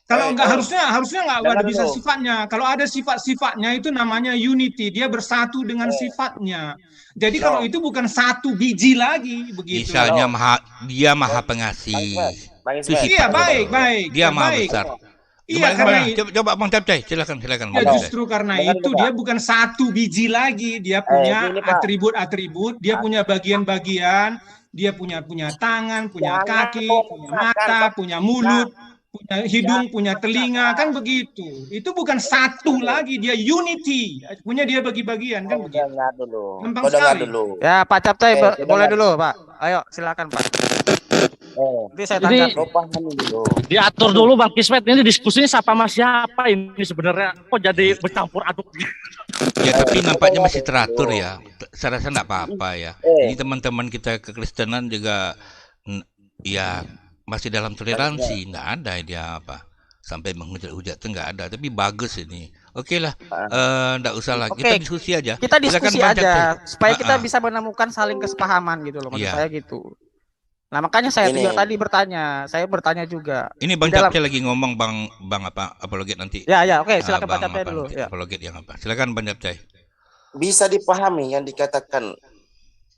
kalau Eh, enggak eh. harusnya enggak Jangan ada bisa dulu. sifatnya. Kalau ada sifat-sifatnya itu namanya unity, dia bersatu dengan sifatnya. Jadi kalau itu bukan satu biji lagi begitu. Misalnya Halo. dia maha Bang pengasih. Bang Itu Ismet. Iya, sifat baik, Allah. baik. Dia Ya, maha baik. besar. Iya, Coba, karena coba Bang Capcay, silakan ya Bang Capcay. justru karena Dengar itu dulu, dia Pak. bukan satu biji lagi, dia punya gini, Pak. atribut-atribut, dia punya bagian-bagian, dia punya tangan, punya Jangan kaki, kau punya memaksakan, mata, Pak. punya mulut, punya hidung, punya telinga, kan begitu. Itu bukan satu lagi, dia unity, punya dia bagi-bagian kan Kau begitu. dengar dulu. Gampang Kau dengar sekali. dulu. Ya Pak Capcay Eh, boleh dengar. dulu Pak. Ayo silakan Pak. Nanti saya Ini- tanggapi. Kau pahami dulu. Diatur dulu Bang Kismet, ini diskusinya siapa sama siapa ini sebenarnya, kok jadi bercampur aduk. Ya tapi nampaknya masih teratur ya. Saya rasa enggak apa-apa ya. Ini teman-teman kita kekristenan juga ya masih dalam toleransi, enggak ada dia apa sampai menghujat-hujat itu enggak ada. Tapi bagus ini. Oke lah, enggak usah lah. Kita Oke. diskusi aja. Kita Silakan diskusi Bang aja Capcay. supaya kita Ah, ah. bisa menemukan saling kesepahaman gitu loh maksud Iya. saya gitu. Nah makanya saya Ini. juga tadi bertanya, saya bertanya juga. Ini Bang Di dalam- Capcay lagi ngomong Bang apa apologet nanti. Ya oke silakan Pak Bang Capcay apa dulu. nanti, Ya. apologet yang apa? Silakan Bang Capcay. Bisa dipahami yang dikatakan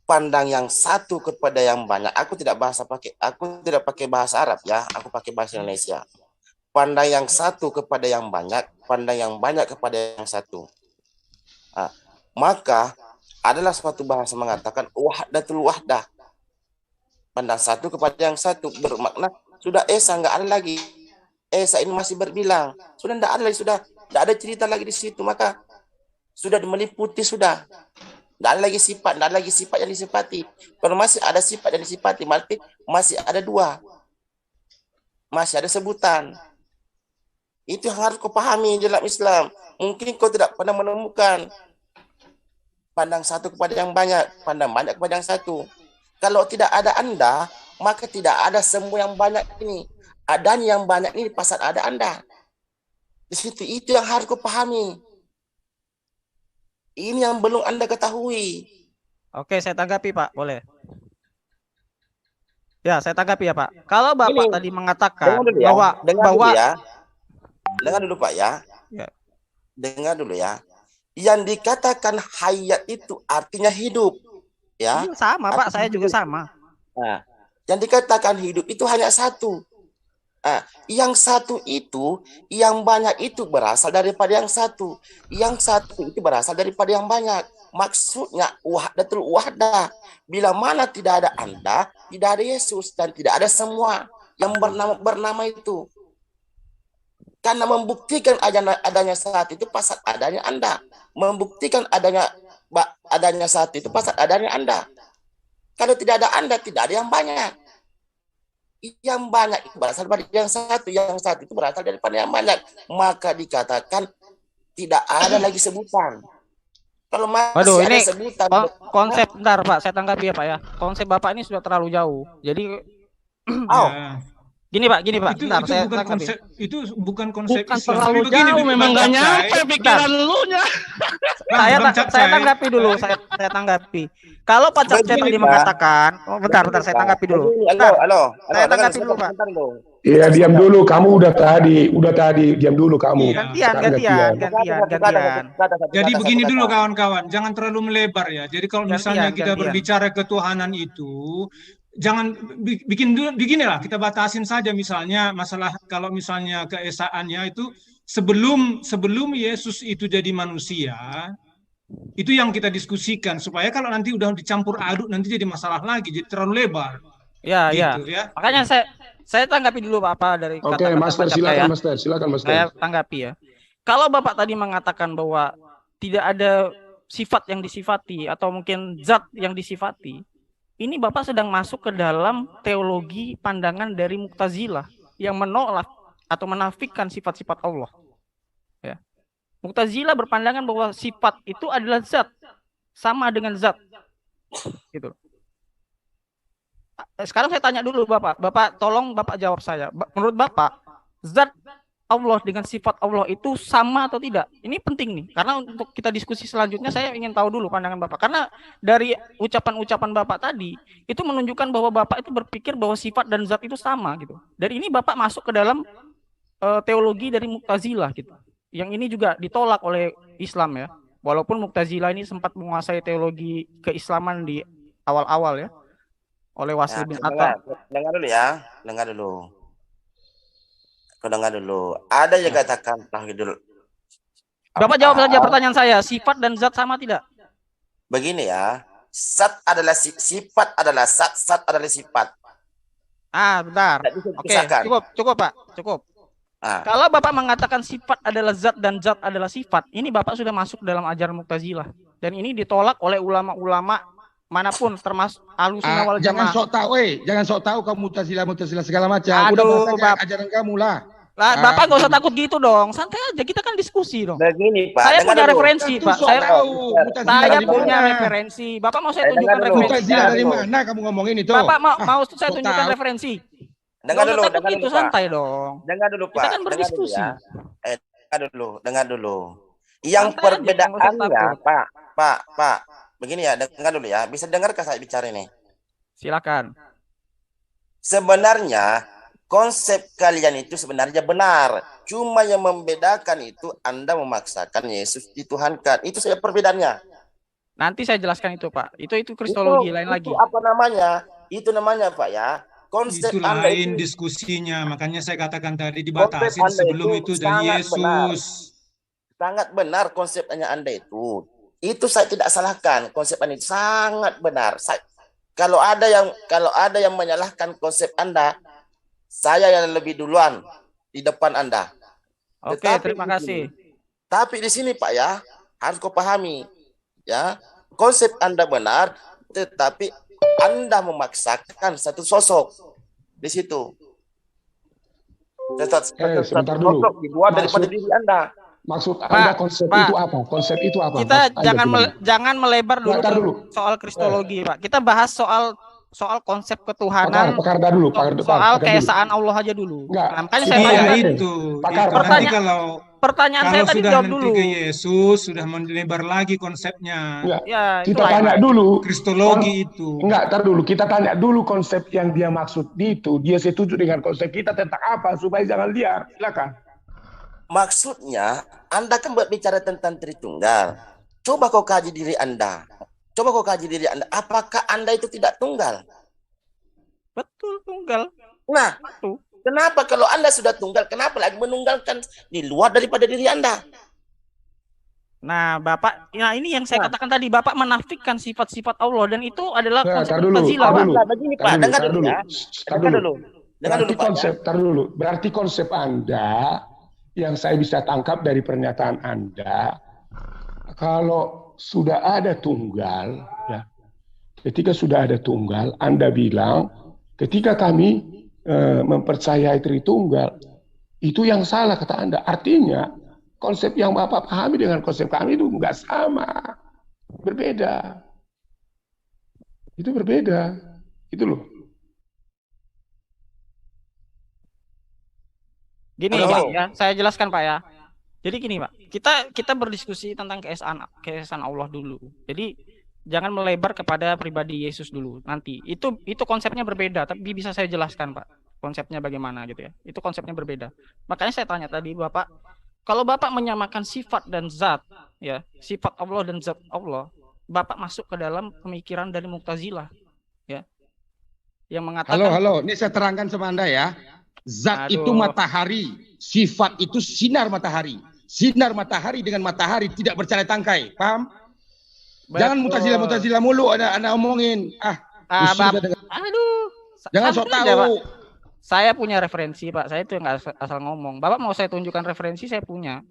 pandang yang satu kepada yang banyak. Aku tidak pakai bahasa Arab ya, aku pakai bahasa Indonesia. Pandang yang satu kepada yang banyak, pandang yang banyak kepada yang satu. Nah, maka adalah suatu bahasa mengatakan wahdatul wahdah. Pandang satu kepada yang satu bermakna sudah Esa nggak ada lagi. Esa ini masih berbilang, sudah tidak ada lagi, sudah tidak ada cerita lagi di situ, maka sudah meliputi sudah. Tidak ada lagi sifat, tidak ada lagi sifat yang disifati. Kalau masih ada sifat yang disifati, berarti masih ada dua. Masih ada sebutan. Itu yang harus kau pahami dalam Islam. Mungkin kau tidak pernah menemukan pandang satu kepada yang banyak, pandang banyak kepada yang satu. Kalau tidak ada Anda, maka tidak ada semua yang banyak ini. Adanya yang banyak ini pasal ada Anda. Di situ itu yang harus kau pahami. Ini yang belum Anda ketahui. Oke saya tanggapi Pak, boleh. Ya saya tanggapi ya Pak. Kalau Bapak Ini, tadi mengatakan Dengar dulu ya. Dengar bahwa dulu ya. Dengar dulu Pak ya. Ya. Dengar dulu ya. Yang dikatakan hayat itu artinya hidup. Ya. Iya, sama Pak, saya juga sama. Nah, yang dikatakan hidup itu hanya satu. Nah, yang satu itu, yang banyak itu berasal daripada yang satu. Yang satu itu berasal daripada yang banyak. Maksudnya wahdatul wahdah. Bila mana tidak ada Anda, tidak ada Yesus dan tidak ada semua yang bernama itu. Karena membuktikan adanya saat itu pasal adanya Anda. Membuktikan adanya saat itu pasal adanya Anda. Kalau tidak ada Anda, tidak ada yang banyak. Yang banyak itu berasal dari yang satu itu berasal daripada yang banyak. Maka dikatakan tidak ada lagi sebutan. Kalau masih Waduh, ada ini sebutan, konsep bentar Pak, saya tanggapi ya Pak ya. Konsep Bapak ini sudah terlalu jauh. Jadi Ya. gini Pak, bentar itu saya bukan tanggapi. konsep, itu bukan konsep Bukan Islam. terlalu Tapi begini, jauh, Bang memang nggak Capcay. nyampe pikiran lu nya. Saya Bang Capcay. tanggapi dulu, saya tanggapi. Kalau Pak Capcay Begini, tadi Pak. mengatakan, bentar saya tanggapi dulu. Halo, Saya tanggapi dulu, Pak. Iya, diam dulu. Kamu udah tadi, diam dulu kamu. Iya. Gantian. Jadi begini dulu kawan-kawan, jangan terlalu melebar ya. Jadi kalau misalnya kita Gantian. berbicara ketuhanan itu, jangan bikin dulu beginilah, kita batasin saja misalnya masalah kalau misalnya keesaannya itu sebelum Yesus itu jadi manusia, itu yang kita diskusikan supaya kalau nanti udah dicampur aduk nanti jadi masalah lagi, jadi terlalu lebar. Ya. Gitu ya. Makanya saya tanggapi dulu apa dari Oke, kata-kata Master, Pak Capcay ya. silakan Master. Saya tanggapi ya. Kalau Bapak tadi mengatakan bahwa tidak ada sifat yang disifati atau mungkin zat yang disifati, ini Bapak sedang masuk ke dalam teologi pandangan dari Mu'tazilah yang menolak atau menafikan sifat-sifat Allah. Ya. Mu'tazilah berpandangan bahwa sifat itu adalah zat, sama dengan zat. Gitu. Sekarang saya tanya dulu Bapak tolong Bapak jawab saya. Menurut Bapak, zat Allah dengan sifat Allah itu sama atau tidak? Ini penting nih, karena untuk kita diskusi selanjutnya saya ingin tahu dulu pandangan Bapak. Karena dari ucapan-ucapan Bapak tadi itu menunjukkan bahwa Bapak itu berpikir bahwa sifat dan zat itu sama gitu. Dan ini Bapak masuk ke dalam teologi dari Mu'tazilah gitu. Yang ini juga ditolak oleh Islam ya. Walaupun Mu'tazilah ini sempat menguasai teologi keislaman di awal-awal ya oleh Wasil bin Atta. Dengar dulu ya, dengar dulu. Kau dengar dulu. Ada yang katakan tauhidul. Bapak jawab saja pertanyaan saya. Sifat dan zat sama tidak? Begini ya. Zat adalah sifat adalah zat, zat adalah sifat. Bentar. Oke, cukup Pak, cukup. Kalau Bapak mengatakan sifat adalah zat dan zat adalah sifat, ini Bapak sudah masuk dalam ajaran Mu'tazilah. Dan ini ditolak oleh ulama-ulama manapun, termasuk Ahlussunnah wal Jamaah. Jangan sok tahu kamu Mu'tazilah segala macam. Udah bahasa ajaran kamu lah. Bapak nggak usah takut gitu dong, santai aja, kita kan diskusi dong. Begini Pak, saya punya referensi Pak, saya punya referensi. Bapak mau saya tunjukkan referensi? Mu'tazilah dari mana kamu ngomongin itu? Bapak mau saya tunjukkan referensi? Dengar dulu, itu santai dong. Dengar dulu Pak. Kita kan berdiskusi. Dengar dulu. Yang perbedaannya Pak. Begini ya, dengar dulu ya. Bisa dengarkah saya bicara ini? Silakan. Sebenarnya konsep kalian itu sebenarnya benar. Cuma yang membedakan itu Anda memaksakan Yesus dituhankan. Itu saja perbedaannya. Nanti saya jelaskan itu Pak. Itu kristologi lain lagi. Apa namanya? Itu namanya Pak ya. Konsep itu Anda lain itu, diskusinya. Makanya saya katakan tadi dibatasi sebelum itu dari Yesus. Sangat benar konsep Anda itu. Itu saya tidak salahkan. Konsep Anda itu sangat benar. Kalau ada yang menyalahkan konsep Anda, saya yang lebih duluan di depan Anda. Oke, terima kasih. Tapi di sini Pak ya, harus kau pahami ya, konsep Anda benar, tetapi Anda memaksakan satu sosok di situ. Sebentar dulu. Dibuat daripada diri Anda. Maksud Anda konsep itu apa? Konsep itu apa? Kita jangan melebar dulu soal kristologi, Pak. Kita bahas soal konsep ketuhanan, soal keesaan Allah aja dulu. Makanya saya tanya itu. Pertanyaan saya tadi jawab dulu. Ke Yesus sudah melebar lagi konsepnya. Ya, kita tanya dulu. Kristologi itu. Tar dulu. Kita tanya dulu konsep yang dia maksud itu. Dia setuju dengan konsep kita tentang apa supaya jangan liar. Silakan. Maksudnya, Anda kan berbicara tentang Tritunggal. Coba kau kaji diri Anda. Apakah Anda itu tidak tunggal? Betul, tunggal. Nah, kenapa kalau Anda sudah tunggal, kenapa lagi menunggalkan di luar daripada diri Anda? Nah, Bapak, ini yang saya katakan tadi, Bapak menafikan sifat-sifat Allah dan itu adalah konsep Mu'tazilah, Pak. Begini, Pak, dengar dulu. Berarti konsep Anda yang saya bisa tangkap dari pernyataan Anda, kalau sudah ada tunggal, ya, ketika sudah ada tunggal, Anda bilang, ketika kami mempercayai Tritunggal, itu yang salah kata Anda. Artinya, konsep yang Bapak pahami dengan konsep kami itu nggak sama, berbeda. Itu berbeda, itu loh. Gini Pak ya, saya jelaskan Pak ya. Jadi gini Pak, kita berdiskusi tentang keesaan Allah dulu. Jadi jangan melebar kepada pribadi Yesus dulu. Nanti itu konsepnya berbeda, tapi bisa saya jelaskan Pak. Konsepnya bagaimana gitu ya. Itu konsepnya berbeda. Makanya saya tanya tadi Bapak, kalau Bapak menyamakan sifat dan zat, ya, sifat Allah dan zat Allah, Bapak masuk ke dalam pemikiran dari Mu'tazilah, ya. Yang mengatakan Halo, ini saya terangkan sama Anda ya. Zat itu matahari, sifat itu sinar matahari. Sinar matahari dengan matahari tidak bercalai tangkai, paham? Betul. Jangan Mu'tazilah mulu Anda omongin. Jangan sok tahu. Saya punya referensi, Pak. Saya itu nggak asal ngomong. Bapak mau saya tunjukkan referensi, saya punya.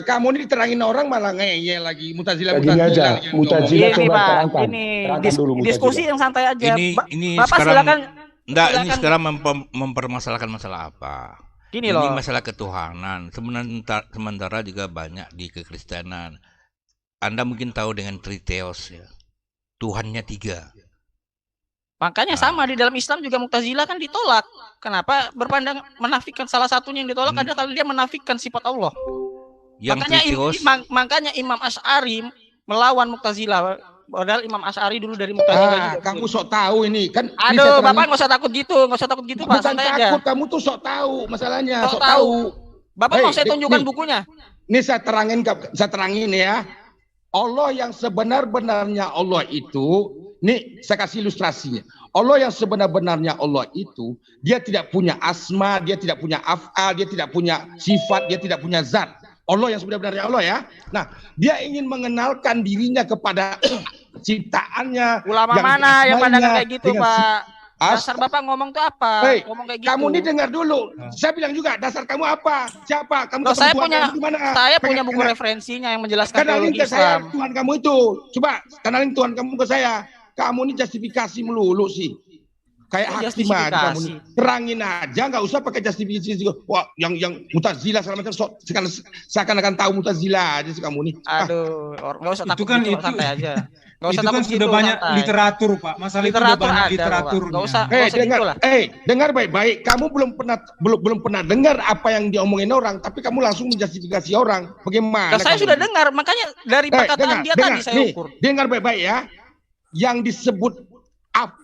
Kamu ini diterangin orang malah ngeyel lagi. Mu'tazilah coba terangkan. Diskusi yang santai aja. Ini Bapak silakan. Ini sekarang mempermasalahkan masalah apa? Ini masalah ketuhanan. Sementara juga banyak di kekristenan. Anda mungkin tahu dengan Triteos ya. Tuhannya 3. Makanya sama di dalam Islam juga Mu'tazilah kan ditolak. Kenapa? Berpandang menafikan salah satunya yang ditolak adalah kalau dia menafikan sifat Allah. Yang Makanya Imam Asy'ari melawan Mu'tazilah. Padahal Imam Asy'ari dulu dari Mu'tazilah juga. Kamu sok tahu ini kan. Aduh, Bapak nggak usah takut gitu, Pak. Santai aja. Takut, kamu tuh sok tahu masalahnya. Sok tahu. Bapak mau saya tunjukkan bukunya. Ini saya terangin ya. Allah yang sebenar-benarnya Allah itu, nih saya kasih ilustrasinya. Allah yang sebenar-benarnya Allah itu, dia tidak punya asma, dia tidak punya af'al, dia tidak punya sifat, dia tidak punya zat. Allah yang sebenar-benarnya Allah ya. Nah, dia ingin mengenalkan dirinya kepada ciptaannya. Ulama mana yang pandangan kayak gitu, Pak? Dasar Bapak ngomong tuh apa? Ngomong kayak gitu. Kamu ini dengar dulu. Saya bilang juga, dasar kamu apa? Siapa? Kamu saya punya buku referensinya yang menjelaskan kenalin ke saya Islam. Tuhan kamu itu. Coba kenalin Tuhan kamu ke saya. Kamu ini justifikasi melulu sih. Kayak hakim aja kamu nih. Terangin aja, nggak usah pakai justifikasi. Wah, yang Mu'tazilah segala macam. Seakan-akan tahu Mu'tazilah aja sih kamu nih. Aduh, nggak usah takut gitu, santai aja. Itu kan sudah banyak literatur, Pak. Masalah itu sudah banyak literatur. Dengar baik-baik. Kamu belum pernah dengar apa yang diomongin orang, tapi kamu langsung menjustifikasi orang. Bagaimana? Saya sudah dengar, makanya dari perkataan dia tadi saya ukur. Dengar baik-baik ya. Yang disebut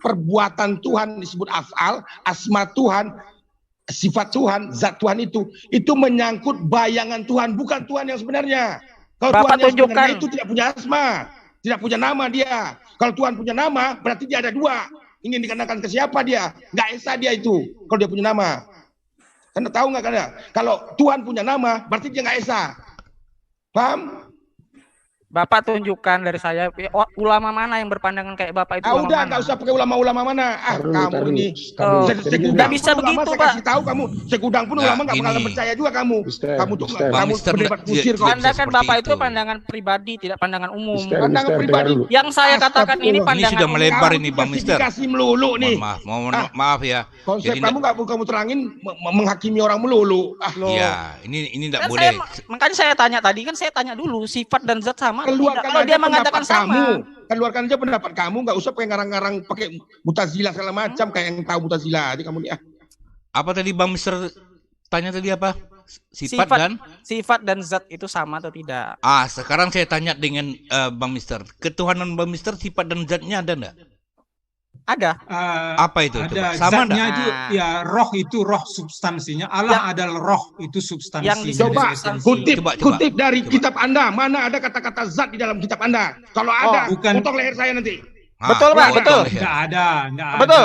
perbuatan Tuhan disebut af'al, asma Tuhan, sifat Tuhan, zat Tuhan itu menyangkut bayangan Tuhan, bukan Tuhan yang sebenarnya. Kalau Tuhan yang sebenarnya itu tidak punya asma, tidak punya nama dia. Kalau Tuhan punya nama, berarti dia ada dua. Ingin dikenakan ke siapa dia? Nggak esa dia itu, kalau dia punya nama. Karena tahu nggak karena kalau Tuhan punya nama, berarti dia nggak esa. Paham? Bapak tunjukkan dari saya ulama mana yang berpandangan kayak Bapak itu. Udah, nggak usah pakai ulama-ulama mana. Kamu ini nggak bisa begitu, Pak. Kasih tahu kamu segudang pun ulama nggak bakalan percaya juga kamu. Kamu tuh kamu berdebat kusir kok. Pandangan Bapak itu pandangan pribadi, tidak pandangan umum. Pandangan pribadi. Yang saya katakan ini pandangan. Ini sudah melebar ini, Bang Mister. Kasih melulu nih. Maaf ya. Konsep kamu nggak kamu terangin menghakimi orang melulu. Iya, ini tidak boleh. Makanya saya tanya tadi kan saya tanya dulu sifat dan zat sama. Keluarkan kalau dia mengatakan sama, keluarkan aja pendapat kamu, nggak usah pakai ngarang-ngarang pakai Mu'tazilah segala macam kayak yang tahu Mu'tazilah aja kamu nih. Apa tadi Bang Mister tanya tadi apa? Sifat dan zat itu sama atau tidak? Sekarang saya tanya dengan Bang Mister, ketuhanan Bang Mister sifat dan zatnya ada enggak? Ada. Apa itu? Ada. Sama zatnya itu ya roh itu roh substansinya. Allah adalah roh itu substansi. Yang coba kutip dari kitab Anda. Mana ada kata-kata zat di dalam kitab Anda? Kalau ada, potong leher saya nanti. Betul, Pak, betul. Enggak ada. Betul.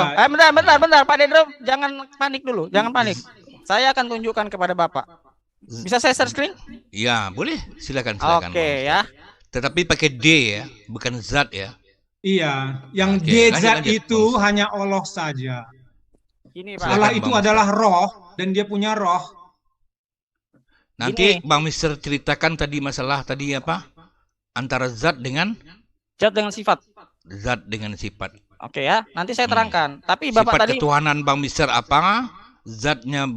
Bentar, Pak Dendro, jangan panik dulu, jangan panik. Saya akan tunjukkan kepada Bapak. Bisa saya share screen? Iya, boleh. Silakan. Oke, ya. Tetapi pakai D ya, bukan zat ya. Iya, yang D-zat itu hanya Allah saja. Ini, Pak. Allah itu adalah roh dan dia punya roh. Nanti Bang Mister ceritakan tadi masalah tadi apa? Antara zat dengan sifat. Zat dengan sifat. Oke ya, nanti saya terangkan. Tapi Bapak sifat tadi ketuhanan Bang Mister apa? Zatnya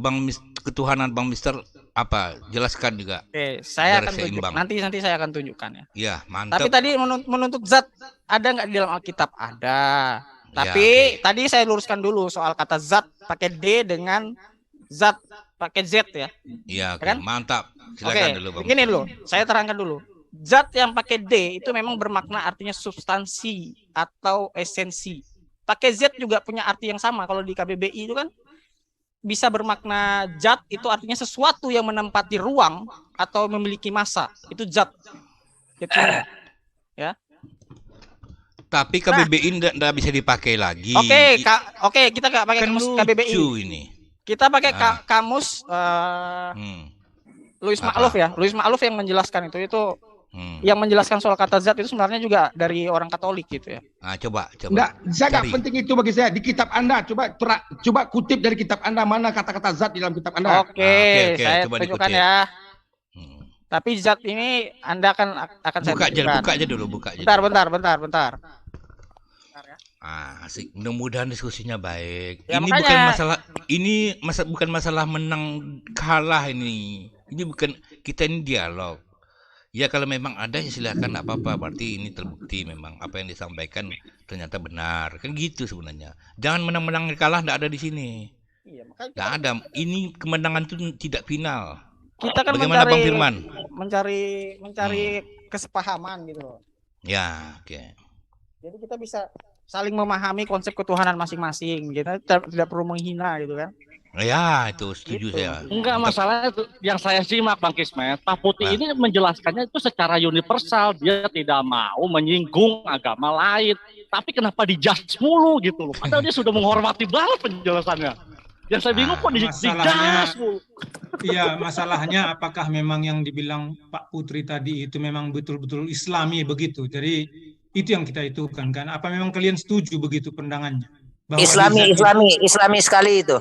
ketuhanan Bang Mister apa? Jelaskan juga. Oke, saya akan tunjukkan. Nanti saya akan tunjukkan ya. Iya, mantap. Tapi tadi menuntut zat ada nggak di dalam Alkitab? Ada. Tapi tadi saya luruskan dulu soal kata zat pakai D dengan zat pakai Z ya. Iya, kan? Mantap. Silakan dulu, Bang. Begini dulu, saya terangkan dulu. Zat yang pakai D itu memang bermakna artinya substansi atau esensi. Pakai Z juga punya arti yang sama. Kalau di KBBI itu kan bisa bermakna zat itu artinya sesuatu yang menempati ruang atau memiliki massa. Itu zat. Ya. Tapi KBBI enggak bisa dipakai lagi. Oke, kita nggak pakai kamus KBBI. Ini. Kita pakai kamus Louis Ma'luf ya. Louis Ma'luf yang menjelaskan itu yang menjelaskan soal kata zat itu sebenarnya juga dari orang Katolik gitu ya. Coba. Enggak, saya nggak penting itu bagi saya. Di kitab Anda, coba kutip dari kitab Anda mana kata-kata zat di dalam kitab Anda. Oke, saya tunjukkan ya. Tapi zat ini Anda akan saya tunjukkan. Buka aja dulu. Bentar. Asik. Mudah-mudahan diskusinya baik. Ya, ini bukan masalah menang kalah ini. Ini bukan, kita ini dialog. Ya kalau memang ada ya silakan, nggak apa-apa. Berarti ini terbukti memang apa yang disampaikan ternyata benar. Kan gitu sebenarnya. Jangan menang-menang kalah, nggak ada di sini. Iya, makanya Nggak ada. Ini kemenangan itu tidak final. kita kan Bagaimana Bang Firman? mencari kesepahaman gitu loh. Ya, oke. Jadi kita bisa saling memahami konsep ketuhanan masing-masing. Kita tidak perlu menghina gitu kan. Ya, itu setuju Gitu. saya. Enggak, masalahnya itu yang saya simak Bang Kismet, Pak Putih Nah. ini menjelaskannya itu secara universal, dia tidak mau menyinggung agama lain. Tapi kenapa dijudge mulu gitu loh? Padahal dia sudah menghormati banget penjelasannya. Yang saya bingung kok dijudge mulu. Iya, masalahnya apakah memang yang dibilang Pak Putri tadi itu memang betul-betul Islami begitu. Jadi itu yang kita itukan kan. Apa memang kalian setuju begitu pandangannya? Bahwa Islami sekali itu.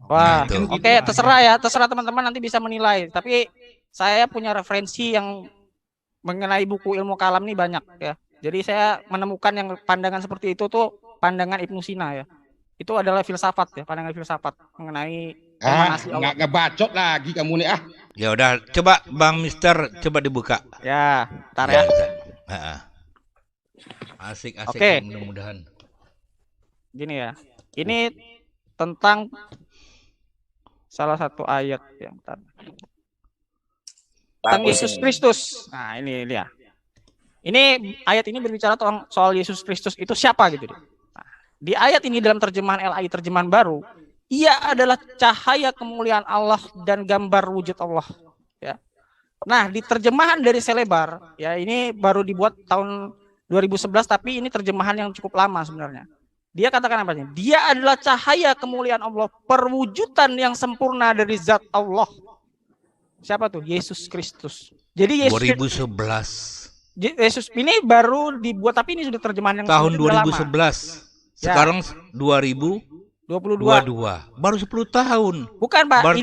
Wah, Nah, itu. oke, terserah teman-teman nanti bisa menilai. Tapi saya punya referensi yang mengenai buku ilmu kalam ini banyak ya. Jadi saya menemukan yang pandangan seperti itu tuh pandangan Ibnu Sina ya. Itu adalah filsafat ya, pandangan filsafat mengenai emanasi Allah. Nggak bacot lagi kamu nih ah. Ya udah, coba Bang Mister coba dibuka. Ya, ntar ya. Asik-asik Oke. mudah-mudahan. Gini ya. Ini tentang salah satu ayat yang tentang Yesus Kristus. Nah, ini dia. Ini ayat ini berbicara soal Yesus Kristus itu siapa gitu. Nah, di ayat ini dalam terjemahan LAI terjemahan baru, ia adalah cahaya kemuliaan Allah dan gambar wujud Allah. Ya. Nah, di terjemahan dari Selebar, ya ini baru dibuat tahun 2011, tapi ini terjemahan yang cukup lama sebenarnya. Dia katakan apa? Dia adalah cahaya kemuliaan Allah, perwujudan yang sempurna dari zat Allah. Siapa tuh? Yesus Kristus. Jadi Yesus 2011. Yesus ini baru dibuat, tapi ini sudah terjemahan yang Tahun sudah lama. 2011. Sekarang 2022. Baru 10 tahun. Bukan, Pak. Bar-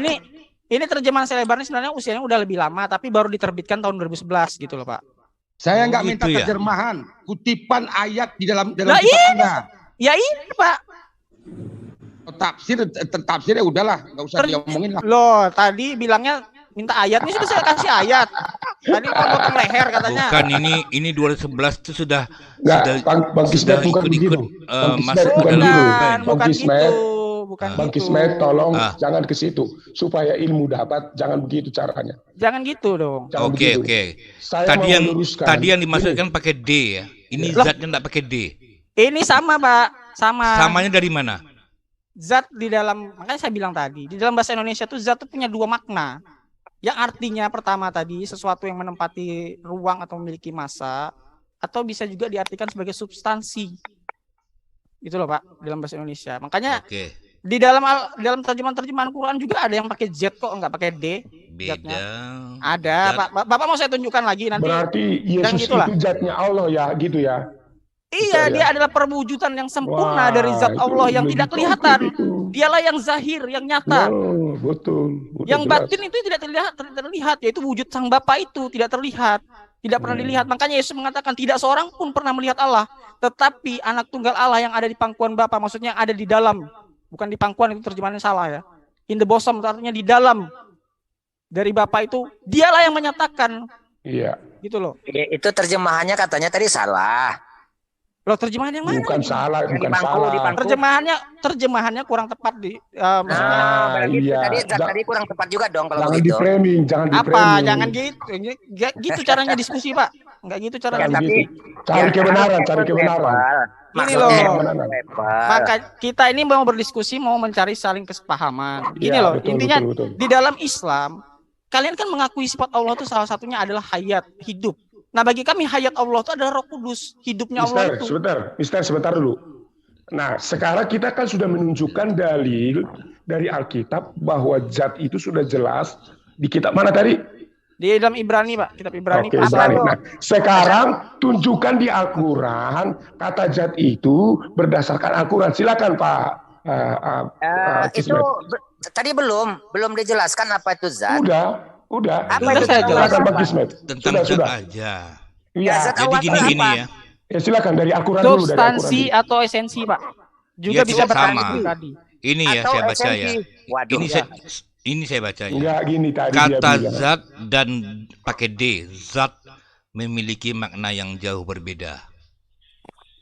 Ini terjemahan Selebar ini sebenarnya usianya udah lebih lama, tapi baru diterbitkan tahun 2011 gitu loh, Pak. Saya Oh, nggak minta gitu ya? terjemahan, kutipan ayat di dalam Lah, kitab iya. Anda. Ya ini, Pak. Tafsir ya udahlah, nggak usah diomongin lah. Loh, tadi bilangnya minta ayat, ini sudah saya kasih ayat. Tadi potong leher katanya. Bukan, ini 2011 itu sudah Nggak, Bang Kismet bukan begitu. Bang Kismet masuk bukan dalam begitu. Bukan Bang Kismet, gitu. Bukan Bang gitu. Kismet tolong Ah. jangan ke situ supaya ilmu dapat, jangan begitu caranya. Jangan gitu dong. Jangan Oke, begitu. oke. Saya Tadi mau yang meluruskan. tadi yang dimaksudkan pakai D ya. Ini Lah. zatnya enggak pakai D. Ini sama, Pak. Sama. Samanya dari mana? Zat di dalam, makanya saya bilang tadi, di dalam bahasa Indonesia tuh zat itu punya dua makna. Yang artinya pertama tadi sesuatu yang menempati ruang atau memiliki massa, atau bisa juga diartikan sebagai substansi. Gitu loh, Pak, dalam bahasa Indonesia. Makanya Oke, di dalam terjemahan Quran juga ada yang pakai Z kok, nggak pakai D. beda. Ada, Zat. Pak. Bapak mau saya tunjukkan lagi nanti. Berarti Yesus gitulah. itu zatnya Allah ya, gitu ya. Iya, Bisa, dia ya? adalah perwujudan yang sempurna Wah, dari zat itu Allah yang lebih tidak konkret kelihatan. itu. Dialah yang zahir, yang nyata. No, betul. Udah Yang jelas. batin itu tidak terlihat, yaitu wujud sang Bapa itu tidak terlihat, tidak pernah dilihat. Makanya Yesus mengatakan tidak seorang pun pernah melihat Allah, tetapi anak tunggal Allah yang ada di pangkuan Bapa, maksudnya ada di dalam, bukan di pangkuan, itu terjemahannya salah ya. In the bosom artinya di dalam dari Bapa itu, dialah yang menyatakan, Iya. gitu loh. Itu terjemahannya katanya tadi salah. Loh, terjemahan yang mana? Bukan salah, Yang bukan di pangku, salah. di pangku. Terjemahannya kurang tepat di maksudnya Berarti iya. tadi kurang tepat juga dong kalau Jangan di begitu. framing, jangan di apa? framing. Jangan gitu. Gitu caranya diskusi, Pak. Enggak gitu caranya. Jangan tapi- gitu. Cari kebenaran, cari kebenaran. Ini Maksudnya loh. Kebenaran. Maka kita ini mau berdiskusi, mau mencari saling kesepahaman. Gini Iya, loh, betul, intinya betul. di dalam Islam, kalian kan mengakui sifat Allah itu salah satunya adalah hayat, hidup. Nah, bagi kami hayat Allah itu adalah Roh Kudus, hidupnya Allah itu. Mister, sebentar dulu. Nah, sekarang kita kan sudah menunjukkan dalil dari Alkitab bahwa zat itu sudah jelas di kitab mana tadi? Di dalam Ibrani, Pak, kitab Ibrani Oke, pasal Ibrani. Nah, sekarang tunjukkan di Al-Quran kata zat itu berdasarkan Al-Quran. Silakan Pak. Itu tadi belum dijelaskan apa itu zat. Udah. Apa itu saya Silakan jelaskan, Pak Pak. Kismet. Tentang zat Sudah. aja. Iya. zat Jadi Allah gini-gini apa? ya. Ya silakan dari Al-Quran dulu. Dari Al-Quran substansi dulu. atau esensi, Pak. Juga Iya, bisa sama. berarti tadi. Ini ya atau saya baca ya. esensi. Waduh. Ini saya baca ya. Enggak gini tadi dia Kata bilang. zat dan pakai D, zat memiliki makna yang jauh berbeda.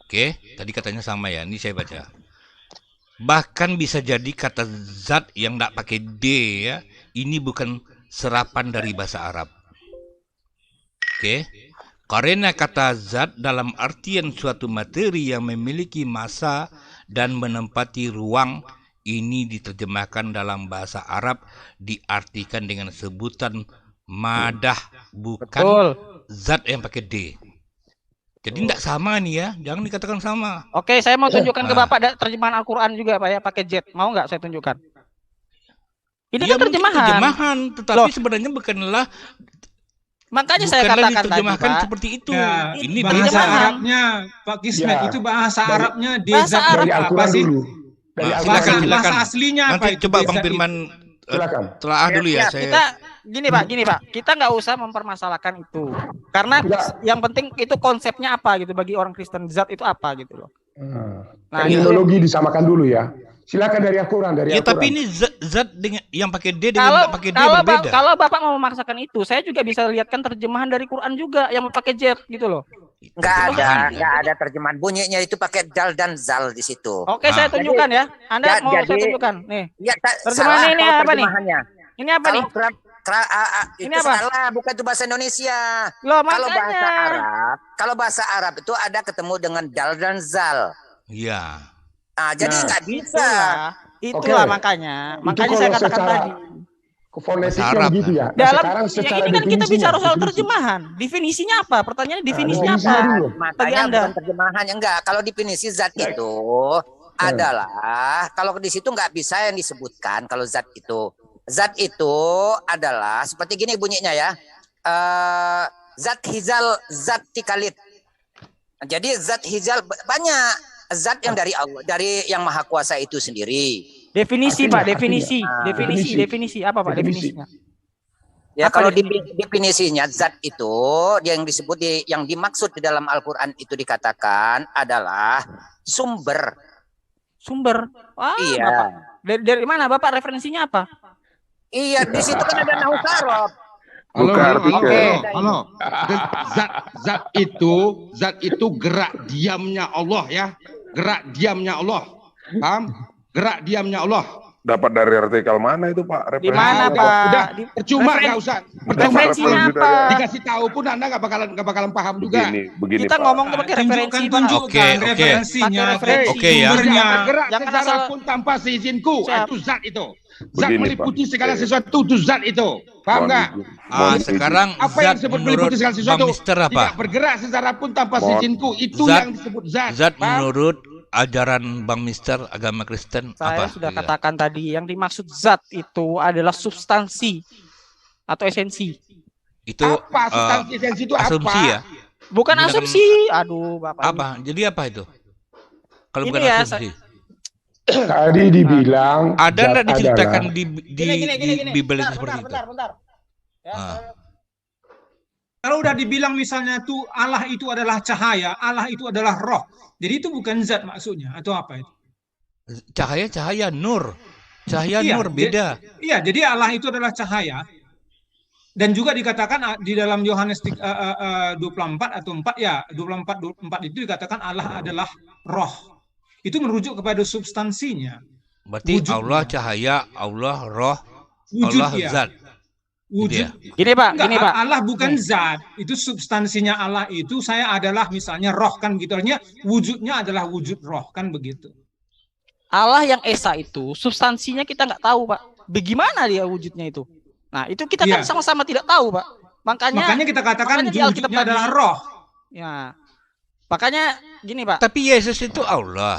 Oke, tadi katanya sama ya. Ini saya baca. Bahkan bisa jadi kata zat yang tidak pakai D ya, ini bukan serapan dari bahasa Arab. Oke. Karena kata zat dalam artian suatu materi yang memiliki massa dan menempati ruang, ini diterjemahkan dalam bahasa Arab diartikan dengan sebutan madah, bukan Betul. zat yang pakai D. Jadi tidak sama nih ya, jangan dikatakan sama. Oke, saya mau tunjukkan ke Ah. Bapak terjemahan Al-Quran juga Pak ya, pakai Z. Mau nggak saya tunjukkan? Ini Ya, kan mungkin terjemahan. terjemahan, tetapi Loh. sebenarnya bukanlah Makanya saya bukanlah katakan tadi diterjemahkan Pak. seperti itu. Ya, Ini bahasa terjemahan. Arabnya Pak Kismet Ya. itu bahasa Dari- Arabnya Bahasa dezat Arab. Dari apa Al-Quran sih? dulu. Dari Nah, Al-Quran silakan, dulu. silakan. Bahasa aslinya apa Nanti itu coba Bang dezat itu? Firman Silakan. telaah dulu ya. Ya, Saya kita gini Pak, kita nggak usah mempermasalahkan itu. Karena Enggak. yang penting itu konsepnya apa gitu bagi orang Kristen, zat itu apa gitu loh. Nah, Terminologi disamakan dulu ya. Silakan dari Al-Quran, dari ya, Al-Quran. tapi ini zat dengan yang pakai D dengan Kalau tidak pakai D kalau berbeda. kalau Bapak mau memaksakan itu, saya juga bisa lihatkan terjemahan dari Quran juga yang pakai Z gitu loh. Terjemahan, ya. Nggak ada terjemahan bunyinya itu pakai dal dan zal di situ. Oke, saya tunjukkan ya. Anda mau saya jadi- tunjukkan. Nih. Ya, Terjemahannya salah ini kalau apa nih? terjemahannya. Ini apa nih? Itu Ini apa? salah, bukan itu bahasa Indonesia. Loh, Kalau makanya. bahasa Arab itu ada ketemu dengan dal dan zal. Iya. Jadi Nah, nggak bisa. Itulah Oke. makanya. Itu Makanya kalau saya katakan secara tadi. fonetiknya Arab, begitu ya. Nah, Dalam sekarang ya, secara ini kan kita definisinya, bicara soal definisi. terjemahan. Definisinya apa? Pertanyaannya definisinya definisinya apa? dulu. Bagi Makanya Anda. bukan terjemahannya enggak. Kalau definisi zat itu adalah kalau di situ nggak bisa yang disebutkan kalau zat itu. Zat itu adalah seperti gini bunyinya ya. Zat hizal, zat tikalit. Jadi zat hizal banyak zat yang dari Allah, dari yang Maha Kuasa itu sendiri. Definisi Artinya, Pak, definisi. artinya. Definisi, Definisi. definisi. Apa Pak Definisi. definisinya? Ya Apa kalau definisi? definisinya zat itu yang disebut yang dimaksud di dalam Al-Qur'an itu dikatakan adalah sumber. Sumber. Wah, Iya. Bapak. Dari mana Bapak referensinya apa? Iya, di situ kan ada nahu saraf. Halo, Buka halo, artikel. halo. Zat itu gerak diamnya Allah ya. Gerak diamnya Allah. Paham? Gerak diamnya Allah. Dapat dari artikel mana itu Pak? Di mana udah, Pak? udah. Di- Percuma referen- nggak usah. Referensinya Referensi apa? Dikasih tahu pun Anda nggak bakalan paham juga. Begini Kita Pak. ngomong tuh pakai referensi Pak. Oke, oke. referensinya, Pakai referensi. Oke, ya. sumbernya. Tidak bergerak Jangan secara asal- pun tanpa seizinku. Siap. Itu zat itu. Zat Begini, meliputi Pak. segala sesuatu itu zat itu. Paham Mohon nggak? izin. Mohon izin. Sekarang Apa yang zat disebut menurut meliputi segala Bang sesuatu? Mister apa? Tidak bergerak secara pun tanpa Mohon. seizinku. Itu Zat- yang disebut zat. Zat Paham? menurut ajaran Bang Mister agama Kristen Saya apa? sudah Iya. katakan tadi, yang dimaksud zat itu adalah substansi atau esensi. Itu Apa substansi esensi itu apa? asumsi ya? Bukan Menggunakan- asumsi. Aduh, Bapak. Apa? Jadi apa itu? Kalau Ini bukan ya, asumsi. Tadi dibilang Ada zat nggak diceritakan adalah- di Bible itu seperti itu? bentar. Ya, Ah. Kalau udah dibilang misalnya tuh Allah itu adalah cahaya, Allah itu adalah roh. Jadi itu bukan zat maksudnya atau apa itu? Cahaya nur. Cahaya Iya, nur beda. Iya, jadi Allah itu adalah cahaya. Dan juga dikatakan di dalam Yohanes 24 atau 4 ya, 24 itu dikatakan Allah adalah roh. Itu merujuk kepada substansinya. Berarti Wujudnya. Allah cahaya, Allah roh, Wujud Allah ya. zat. Wujud. Gitu Gini Pak, Enggak, gini Pak. Allah bukan zat. Itu substansinya Allah itu saya adalah misalnya roh kan gitu. Artinya wujudnya adalah wujud roh kan begitu. Allah yang esa itu substansinya kita nggak tahu Pak. Bagaimana dia wujudnya itu? Nah itu kita kan Iya. sama-sama tidak tahu Pak. Makanya kita katakan makanya di Alkitab wujudnya tadi- adalah roh. Ya, makanya gini Pak. Tapi Yesus itu Allah.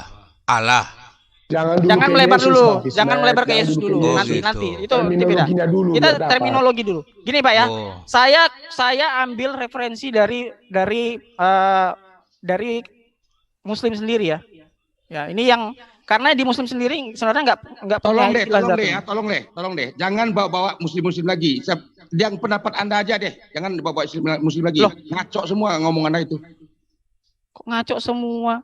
Jangan dulu Jangan ke melebar Yesus, dulu, Pak Kismet. jangan melebar ke Jangan Yesus dulu dulu. ke Oh, Nanti, Yesus. gitu. nanti itu beda. Terminologinya dulu. Kita biar dapat. terminologi dulu. Gini Pak ya, Oh. saya ambil referensi dari Muslim sendiri ya. Ya ini yang karena di Muslim sendiri sebenarnya nggak Tolong punya deh, istilah tolong zat deh ini. ya, tolong deh. Jangan bawa muslim-muslim lagi. Yang pendapat Anda aja deh. Jangan bawa muslim lagi. Loh. Ngaco semua ngomong Anda itu. Kok ngaco semua?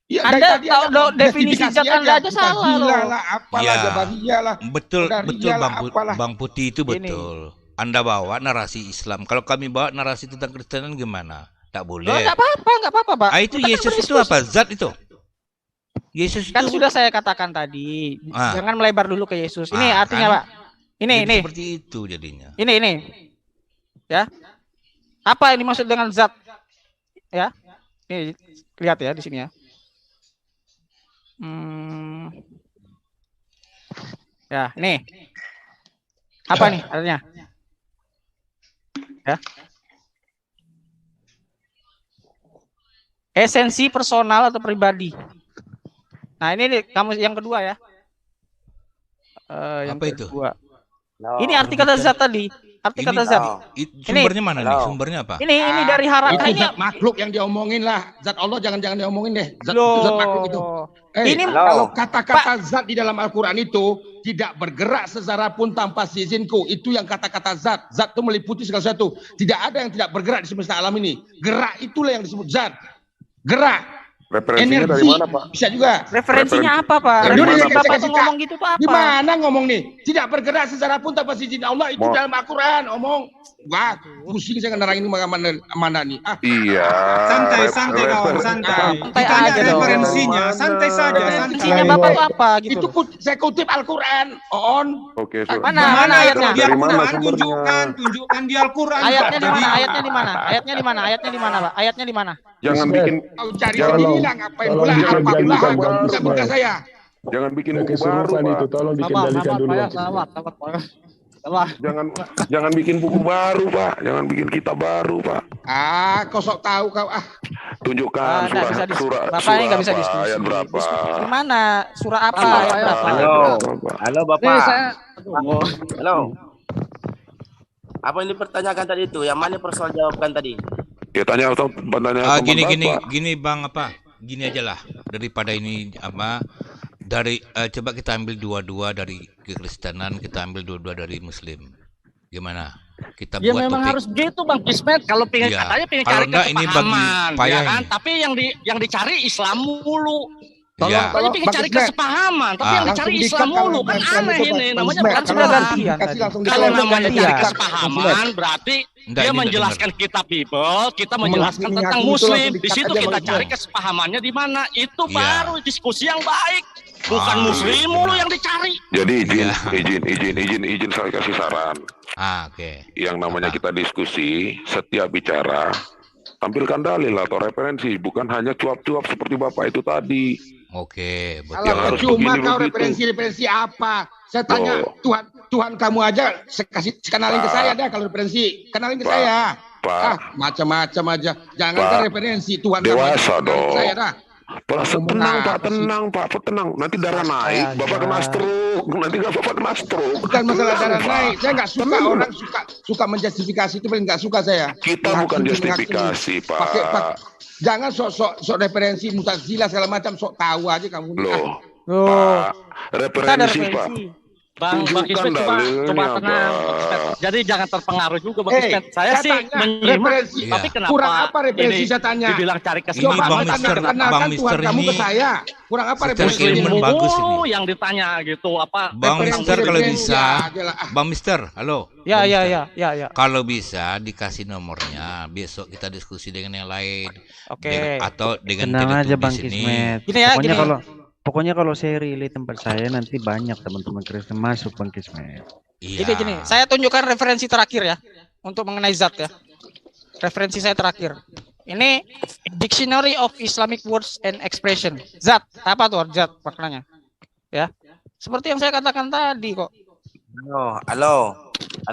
Ya, Anda tadi tahu Anda definisi justifikasi zat Anda aja salah Mu'tazilah loh. lah, apalah, Ya, Jabariyah lah, betul Qadariyah lah, apalah. Bang Putih itu Ini. betul. Anda bawa narasi Islam. Kalau kami bawa narasi tentang Kristenan gimana? Tak Loh, boleh. nggak apa-apa, Pak. Ah, itu Kita kan Yesus itu berdiskusi. apa? Zat itu. Yesus Kan itu sudah saya katakan tadi, Ah. jangan melebar dulu ke Yesus. Ini Ah, artinya, kan? Pak. Ini. seperti itu jadinya. Ini. Ya. Apa yang dimaksud dengan zat? Ya. Ini lihat ya di sini ya. Ya, ini. Apa nih artinya? Ya. Esensi personal atau pribadi. Nah, ini nih, kamu yang kedua ya. Yang Apa itu? kedua. No. Ini arti kata zat tadi. Arti Ini- kata zat. Sumbernya mana nih? Halo. Sumbernya apa? Ini dari haraka Itu ini. zat makhluk yang diomongin lah. Zat Allah jangan diomongin deh. Zat Loh. makhluk itu. Ini Kalau kata-kata zat di dalam Al-Quran itu tidak bergerak sezara pun tanpa izinku. Itu yang kata-kata zat. Zat itu meliputi segala sesuatu. Tidak ada yang tidak bergerak di semesta alam ini. Gerak itulah yang disebut zat. Gerak. Referensinya dari Energi. mana, Pak? Bisa juga. referensinya apa, Pak? Dari mana, Referensi Pak? Bapak Saya tuh kasih ngomong gitu tuh apa? Gimana ngomong nih? Tidak bergerak sezara pun tanpa izin Allah. Itu Mau- dalam Al-Quran. Omong. Wah, pusing saya ngerangin mana nih. Ah, Iya. Santai kawan, santai. Santai Ditanya aja dong. referensinya, santai saja, Referensinya santai. Bapak tuh apa gitu itu loh. saya kutip Al-Quran. On. Oke, Mana ayatnya? Di Dari mana Al-Quran, sumbernya? tunjukkan di Al-Quran. Ayatnya di Jadi- mana? Ayatnya di mana? Ayatnya di mana? Ayatnya di mana, Pak? Ayatnya di mana? Jangan bikin Kau cari Jangan- sendiri lah. Ngapain tolong pula dikendalikan, Al-Fatihah. Bang Bukan buka Ismail. saya. jangan bikin Udah buku baru, kesurupan itu, Pak. tolong dikendalikan dulu. Bang Ismail. Jangan bikin buku baru, Pak. Jangan bikin kitab baru, Pak. Ah, kau sok tahu kau. Ah, Tunjukkan Nggak bisa surah Bapak ini nggak bisa apa, diskusi. ayat berapa. Di mana? Surah apa? Surah Ayat apa, berapa? ayat berapa. Halo Bapak. Halo. Apa yang dipertanyakan tadi itu? Yang mana persoal jawabkan tadi? Ya tanya Ah, teman gini Bapak. Bang apa? Gini aja lah daripada ini apa dari coba kita ambil dua-dua dari kekristenan, kita ambil dua-dua dari Muslim. Gimana? Kita Ya buat memang topik. harus gitu Bang Kismet. Kalau pengen Iya. katanya pengen Kalau cari enggak, ini bagi kesepahaman, payah ya kan? ini. Tapi yang dicari Islam mulu. Ya. Katanya pengen Bang cari Kismet. kesepahaman, tapi yang Langsung dicari di-cut Islam kalau mulu. Kan Bang aneh Kismet. ini. Bang Namanya Kismet, bukan kalau Islam. gantian kasih langsung Kalau diklaim. namanya Iya. cari kesepahaman, berarti Enggak, dia ini menjelaskan kitab Bible, kita menjelaskan Menghakimi tentang itu Muslim. langsung Di di-cut situ aja, kita Bang cari Kismet. kesepahamannya di mana. Itu Iya. baru diskusi yang baik. Bukan Ah. Muslim mulu yang dicari. Jadi Iya. izin saya kasih saran. Oke. Yang namanya Apa? kita diskusi, setiap bicara tampilkan dalil atau referensi, bukan hanya cuap-cuap seperti Bapak itu tadi. Oke, Yang betul. harus Cuma begini, kau begitu. referensi apa? Saya tanya Loh. Tuhan kamu aja kenalin ke Pak. saya dah kalau referensi. Kenalin ke Pak. saya. Pak. Ah, macam-macam aja. Jangan Pak. kan referensi Tuhan kamu Dewasa aja kenalin ke dong. saya dah. Tenang Pak, apa sih? tenang. Nanti darah naik, Bapak kena stroke. Nanti Bapak kena stroke. Bukan masalah darah Pak. naik. Saya nggak suka Tenang. orang suka menjustifikasi itu, paling nggak suka saya. Kita bukan justifikasi, Pak. Jangan sok referensi Mu'tazilah segala macam, sok tahu aja kamu. Loh, Loh, Pak, kita ada referensi, Pak. referensi. Bang Tunjukkan Kismet coba dalilnya, tenang. Pak. Bang Kismet. Jadi jangan terpengaruh juga Bang Eh, Kismet. Saya sih tanya, menyimak, referensi. tapi Iya. kenapa Kurang apa referensi ini saya tanya? dibilang cari Ini Coba Bang kesepahaman? tanya, Mister- kenalkan Bang Tuhan Mister kamu ke ini saya. Kurang apa secara referensi Muslim ilmu ini? bagus ini. mulu yang ditanya gitu apa? Bang Referensi, Mister kalau referensi bisa, aja lah. Bang Mister, halo. Ya, Bang ya, Mister. ya. Kalau bisa dikasih nomornya, besok kita diskusi dengan yang lain. Oke. Atau dengan Tenang aja Teletubbis Bang ini. Kismet. Gini ya, Pokoknya gini. pokoknya kalau saya relay tempat saya nanti banyak teman-teman Kristen masuk Bang Kismet. Iya. Gini, saya tunjukkan referensi terakhir ya untuk mengenai zat ya. Referensi saya terakhir. Ini Dictionary of Islamic Words and Expression. Zat, apa tuh zat maknanya? Ya. Seperti yang saya katakan tadi kok. Halo.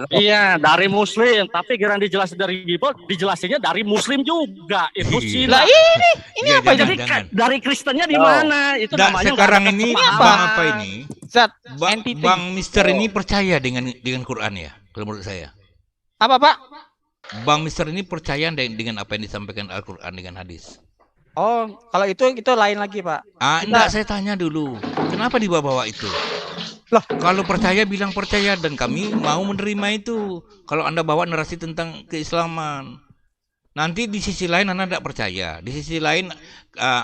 Iya, dari Muslim, tapi kira dijelasin dari Bible, dijelasinnya dari Muslim juga. Itu Iya. Lah sila. ini Iya, apa jangan, jadi jangan. Dari Kristennya di mana? Itu Nah, namanya nggak sekarang ada ini kesepahaman. Bang apa ini? zat Bang, entity. Bang Mister ini percaya dengan Quran ya, kalau menurut saya. Apa, Pak? Bang Mister ini percaya dengan apa yang disampaikan Al-Quran dengan hadis. Oh, kalau itu lain lagi, Pak. Ah, enggak, saya tanya dulu. Kenapa dibawa-bawa itu? Loh. Kalau percaya bilang percaya dan kami mau menerima itu. Kalau Anda bawa narasi tentang keislaman. Nanti di sisi lain Anda tidak percaya, di sisi lain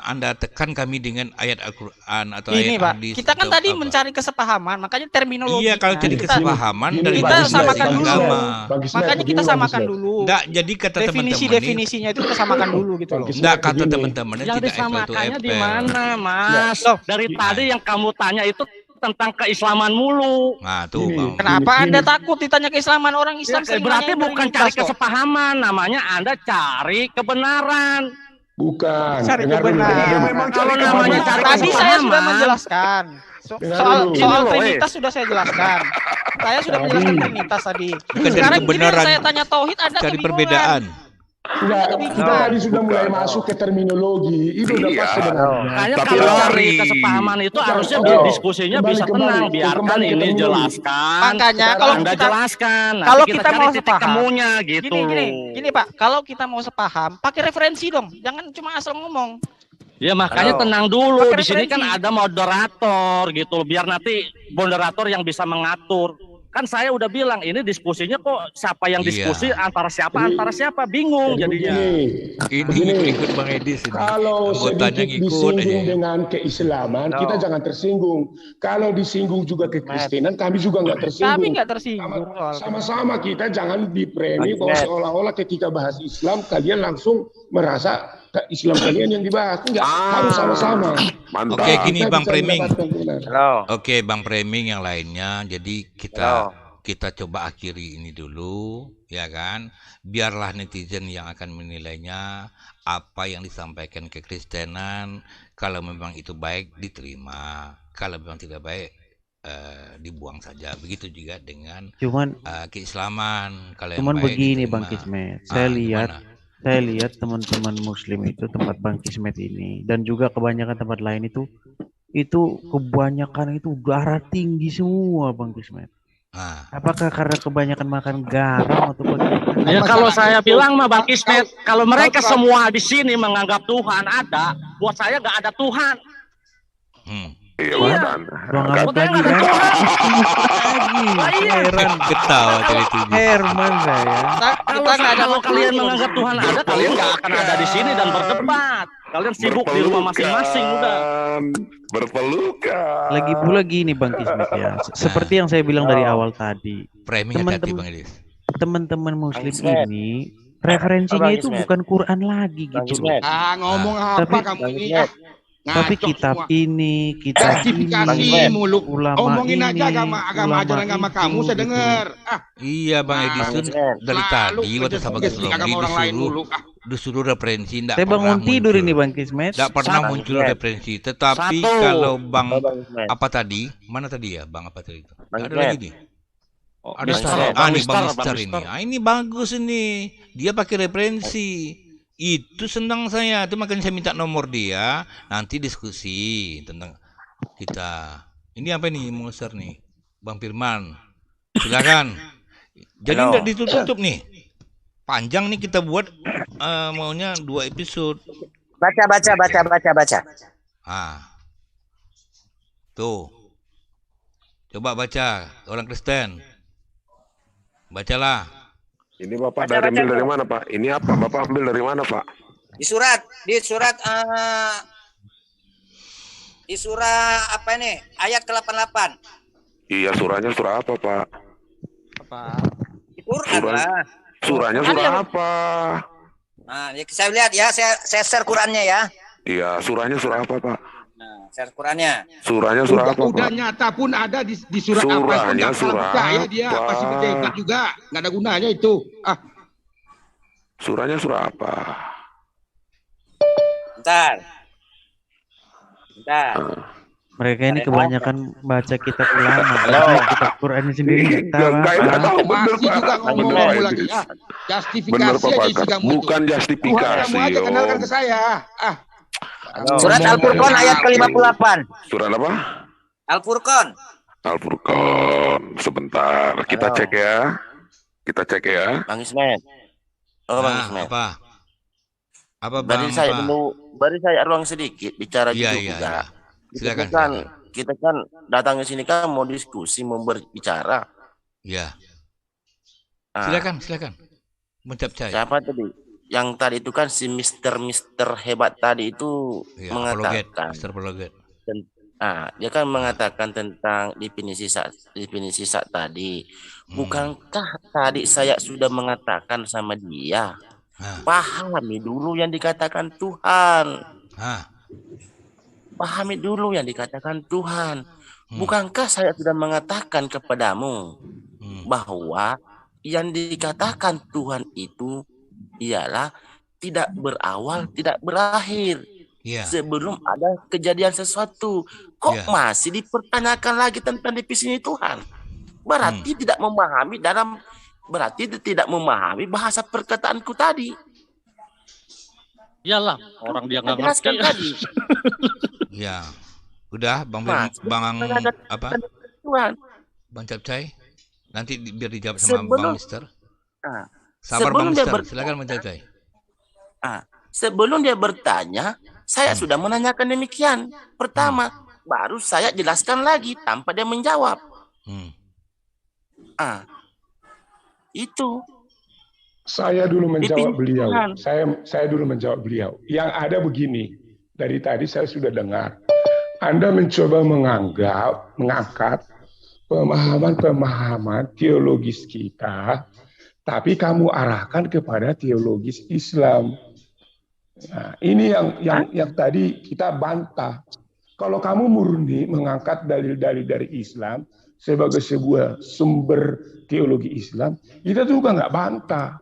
Anda tekan kami dengan ayat Al-Quran atau Ini ayat Pak, hadis kita kan atau tadi apa. mencari kesepahaman, makanya terminologi. Iya, kalau jadi kesepahaman dari kita masing-masing samakan dulu. agama. Makanya kita samakan dulu. Enggak, jadi kata teman-teman ini, Definisinya itu kita samakan dulu gitu loh. enggak, kata teman-temannya Yang tidak apple to disamakannya di apple. mana, Mas? Dari tadi yang kamu tanya itu tentang keislaman mulu. Nah, tuh Bang. Kenapa Anda takut ditanya keislaman? Orang Islam sering Berarti nanya bukan dari cari lintas kok. kesepahaman, namanya Anda cari kebenaran. Bukan. Cari Dengar dulu, kebenaran. dengar dulu. Memang Kalau cari namanya kebenaran. cari Tadi saya sudah kesepahaman. menjelaskan. Dengar Soal dulu. soal Ini loh, Trinitas sudah saya jelaskan. Saya sudah menjelaskan Trinitas tadi. Bukan dari Sekarang gini kebenaran, saya tanya tauhid, Anda cari kebingungan. perbedaan. Enggak, kita tadi sudah mulai masuk ke terminologi. Itu udah pas sebenarnya. Makanya Tapi kalau sorry. cari kesepahaman itu harusnya Oke. diskusinya Kembali, bisa kembali. tenang. Biarkan Kembali ke ini terminologi. jelaskan. Makanya kalau Anda kita jelaskan. Nanti kalau kita kita cari mau titik sepaham, temunya gitu. Gini Pak, kalau kita mau sepaham, pakai referensi dong. Jangan cuma asal ngomong. Ya makanya Halo. tenang dulu. Pakai Di sini kan referensi. ada moderator gitu. Biar nanti moderator yang bisa mengatur. Kan saya udah bilang ini diskusinya kok siapa yang Iya. diskusi antara siapa bingung jadinya. Ini Begini. ikut Bang Edis ini. Kalau Anggotanya sedikit ngikut aja. disinggung dengan keislaman, kita jangan tersinggung. Kalau disinggung juga kekristenan, kami juga nggak tersinggung. Kami nggak tersinggung. soal- Sama-sama kita jangan dipremi bahwa seolah-olah ketika bahas Islam kalian langsung merasa Islam kalian yang dibahas. Enggak, harus sama-sama. Mantap. Oke, gini Kita Bang bisa Preming. mendapatkan kebenaran. Halo. Oke, Bang Preming yang lainnya. Jadi kita coba akhiri ini dulu, ya kan? Biarlah netizen yang akan menilainya apa yang disampaikan kekristenan. Kalau memang itu baik diterima, kalau memang tidak baik dibuang saja. Begitu juga dengan Cuman keislaman. Kalau yang cuman baik begini diterima. Bang Kismet. Gimana? Saya lihat teman-teman muslim itu tempat Bang Kismet ini dan juga kebanyakan tempat lain itu kebanyakan itu darah tinggi semua Bang Kismet. Nah, Apakah karena kebanyakan makan garam atau bagaimana? Ya kalau saya bilang mah Bang Kismet, kalau mereka semua di sini menganggap Tuhan ada, buat saya nggak ada Tuhan. Iya, Iya. Bang. Bang Buat Alif saya lagi nggak ada kan? Tuhan. Lagi. Heran. ketawa dari itu. Herman saya. Kalau kalian menganggap Tuhan ada, kalian nggak akan ada di sini dan berdebat. Kalian sibuk di rumah masing-masing udah. Berpelukan. Lagi pula gini Bang Kismet ya. Seperti yang saya bilang dari awal tadi. Preming hati-hati Bang Edis. Teman-teman muslim Kismet. ini referensinya Bang itu Kismet. bukan Quran lagi Bang gitu loh. Kismet. Ngomong apa Tapi- kamu ini? Tapi Ngaco kitab semua. ini, kitab Justifikasi ini, mulu. ulama Omongin ini, aja agama ulama ajaran agama itu, kamu saya gitu. dengar. Iya Bang Edis tuh dari Lalu tadi waktu sama ngejek agama orang lain mulu. disuruh referensi, enggak Saya bangun tidur ini Bang Kismet. Tidak pernah Bang muncul Kismet. referensi. Tetapi Satu. kalau Bang Bang Kismet. apa tadi? Mana tadi ya Bang apa tadi itu? Bang Ada Kismet. lagi nih. Ada Bang Star. Kismet. Ah nih Bang Mister, Mister Bang ini. Mister. Ah, ini bagus ini. Dia pakai referensi. Itu senang saya. Itu makanya saya minta nomor dia. Nanti diskusi tentang kita. Ini apa nih Monster nih? Bang Firman. Silakan. Jadi Halo. enggak ditutup nih. Panjang nih kita buat maunya 2 episode. Baca. Ah. Tuh. Coba baca orang Kristen. Bacalah. Ini Bapak ambil dari mana, Pak? Ini apa? Bapak ambil dari mana, Pak? Di surat apa ini? Ayat ke-88. Iya, surahnya surah apa, Pak? Di Quran Surah. lah. Surahnya surah apa? Nah, ya, saya lihat ya, saya share Qurannya ya. Iya, surahnya surah apa, Pak? Nah, share Qurannya. Surahnya surah apa, Udah Pak? nyata pun ada di surat apa pun Surahnya nggak salah surah percaya dia apa? pasti berdebat juga, nggak ada gunanya itu. Surahnya surah apa? Bentar. Mereka ini kebanyakan baca kitab ulama. Halo. Kitab Qurannya sendiri nggak tahu. Nggak tahu, bener, Masih juga Pak. ngomong Bener, kamu Pak. lagi. Bener, Justifikasi Pak aja Pakar. isi kamu itu. Bukan Tuhan justifikasi, kamu aja kenalkan ke saya. Surat Al-Furqan ayat ke-58. Surat apa? Al-Furqan. Al-Furqan. Sebentar, kita Halo. cek ya. Kita cek ya. Bang Ismet. Oh, Bang Nah, Ismet. apa? Apa Bang? Beri saya ruang sedikit bicara Iya, juga. iya, iya. Silakan. Kita kan datang ke sini kan mau diskusi, mau berbicara. Ya. Ah, Silakan. Mencap cahaya. Siapa tadi? yang tadi itu kan si Mister hebat tadi itu Ya, mengatakan, Mr. Apologet. dia kan mengatakan tentang definisi sak tadi. Bukankah tadi saya sudah mengatakan sama dia, pahami dulu yang dikatakan Tuhan. Pahami dulu yang dikatakan Tuhan. Bukankah saya sudah mengatakan kepadamu bahwa yang dikatakan Tuhan itu ialah tidak berawal, tidak berakhir. Sebelum ada kejadian sesuatu, kok masih dipertanyakan lagi tentang definisi Tuhan? Berarti tidak memahami bahasa perkataanku tadi. Iyalah, orang dia nggak ngerti. Tadi. Ya, udah Bang Bang Capcay, nanti biar dijawab sama Bang Mister. Sabar Bang Mister, silakan Bang Capcay. Sebelum dia bertanya, saya sudah menanyakan demikian. Pertama, baru saya jelaskan lagi tanpa dia menjawab. Itu. Saya dulu menjawab beliau. Saya dulu menjawab beliau. Yang ada begini, dari tadi saya sudah dengar. Anda mencoba mengangkat pemahaman teologis kita, tapi kamu arahkan kepada teologis Islam. Nah, ini yang tadi kita bantah. Kalau kamu murni mengangkat dalil-dalil dari Islam sebagai sebuah sumber teologi Islam, kita juga nggak bantah.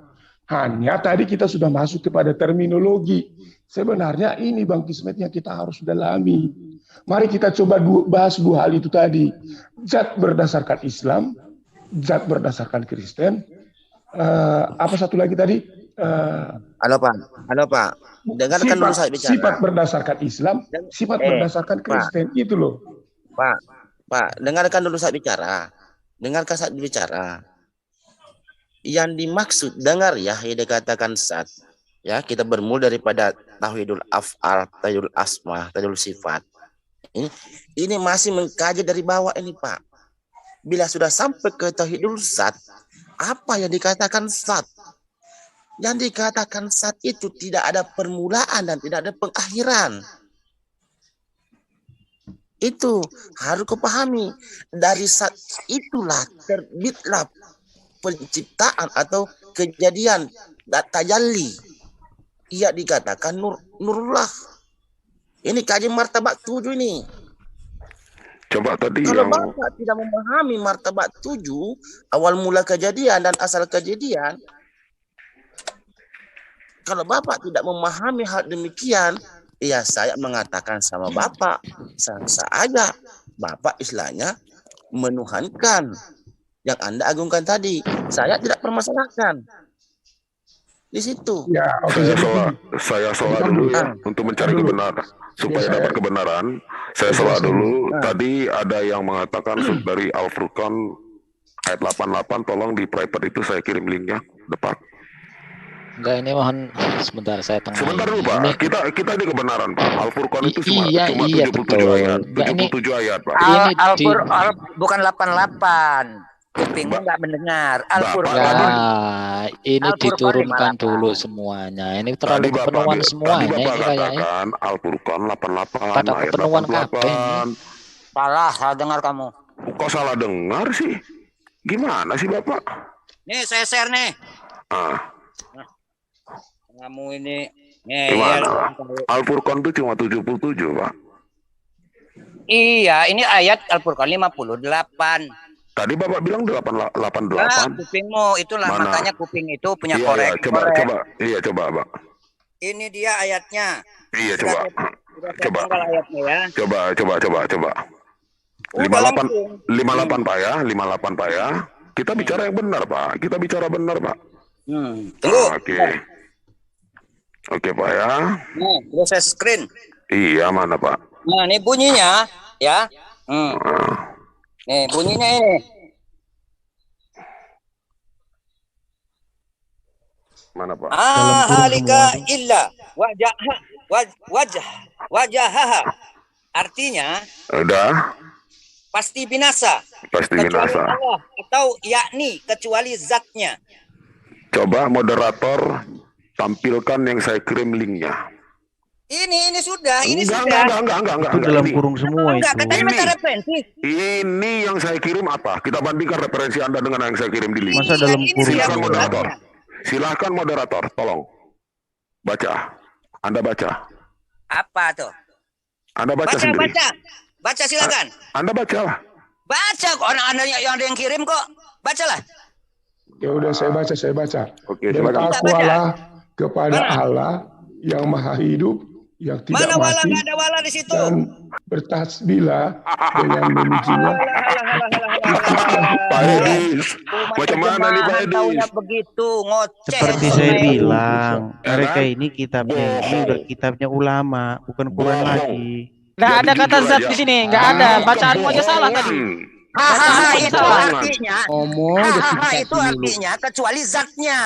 Hanya tadi kita sudah masuk kepada terminologi. Sebenarnya ini Bang Kismet yang kita harus dalami. Mari kita coba bahas dua hal itu tadi. Zat berdasarkan Islam, zat berdasarkan Kristen. Apa satu lagi tadi? Halo Pak. Dengarkan dulu saya bicara. Sifat berdasarkan Islam, sifat berdasarkan Kristen. Itu loh. Pak, dengarkan dulu saya bicara. Yang dimaksud, dengar ya, yang dikatakan zat. Ya, kita bermula daripada tauhidul af'al, tauhidul asma, tauhidul sifat. Ini masih mengkaji dari bawah ini, Pak. Bila sudah sampai ke tauhidul zat, apa yang dikatakan zat? Yang dikatakan zat itu tidak ada permulaan dan tidak ada pengakhiran. Itu harus kau pahami. Dari zat itulah terbitlah penciptaan atau kejadian tajalli. Ia dikatakan nurullah. Ini kaji martabat 7 ini. Coba tadi kalau Bapak tidak memahami martabat 7, awal mula kejadian dan asal kejadian, kalau Bapak tidak memahami hal demikian, ya saya mengatakan sama Bapak, saja Bapak istilahnya menuhankan yang Anda agungkan tadi. Saya tidak permasalahkan. Di situ. Ya, saya sholat dulu ya untuk mencari kebenaran. Supaya dapat kebenaran, saya sholat dulu. Tadi ada yang mengatakan dari Al-Furqan ayat 88, tolong di private itu saya kirim linknya depan. Enggak, ini mohon sebentar saya tengah. Sebentar dulu Pak, kita ini kebenaran Pak. Al-Furqan itu cuma 77 ayat. 77 ayat Pak. Al-Furqan bukan 88. Kupingmu nggak mendengar. Al-Furqan. Ini diturunkan dulu semuanya. Ini terlalu kepenuhan semuanya ini kayaknya. Al-Furqan 88 pada ayat kepenuhan 88. Salah dengar kamu. Kok salah dengar sih? Gimana sih Bapak? Nih saya share nih. Kamu ini. Gimana? Al-Furqan itu cuma 77 Pak. Iya, ini ayat Al-Furqan 58. Tadi Bapak bilang 88. Kupingmu itulah mana? Makanya kuping itu punya korek. Coba. Iya, coba, Pak. Ini dia ayatnya. Iya, coba. Coba. Ayatnya ya. Coba. 58 Pak ya, 58 Pak ya. Kita bicara yang benar, Pak. Kita bicara benar, Pak. Oke, Pak ya. Nah, terus saya screen. Iya, mana, Pak? Nah, ini bunyinya ya. Nih bunyinya ini. Mana Pak? Halika illa wajahaha. Artinya. Udah. Pasti binasa. Pasti binasa. Allah, atau yakni kecuali zatnya. Coba moderator tampilkan yang saya kirim linknya. Ini sudah, Enggak. Itu dalam kurung semua itu. Katanya minta referensi. Ini yang saya kirim apa? Kita bandingkan referensi Anda dengan yang saya kirim di link. Masa dalam kurung Silakan semua? moderator. Silakan moderator, tolong. Baca. Anda baca. Apa tuh? Anda baca sendiri. Baca silakan. Anda bacalah. Baca kok, Anda yang ada yang kirim kok. Bacalah. Ya udah saya baca. Oke, silakan. Bertakwalah kepada Allah yang maha hidup, yang tidak Mana wala, mati, nggak ada wala di situ. dan bertasbihlah dengan memujinya. Pak Edis, macam mana nih Pak Edis? Taunya begitu, ngoceh. Seperti saya bilang, mereka ini kitabnya ini udah kitabnya ulama, bukan Quran lagi. Nggak ada kata zat di sini, nggak ada. Bacaanmu aja salah tadi. Itu artinya. Itu dulu. artinya kecuali zatnya.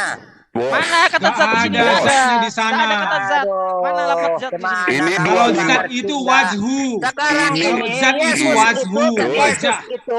Mana kata zat di sini? Ada Nggak zatnya ada. di sana. Nggak ada kata zat. Mana lafaz zat di sini? Ini Kalau dua zat itu wajhu. Sekarang Kalau ini zat itu Yesus wajhu, itu, wajah. Yesus itu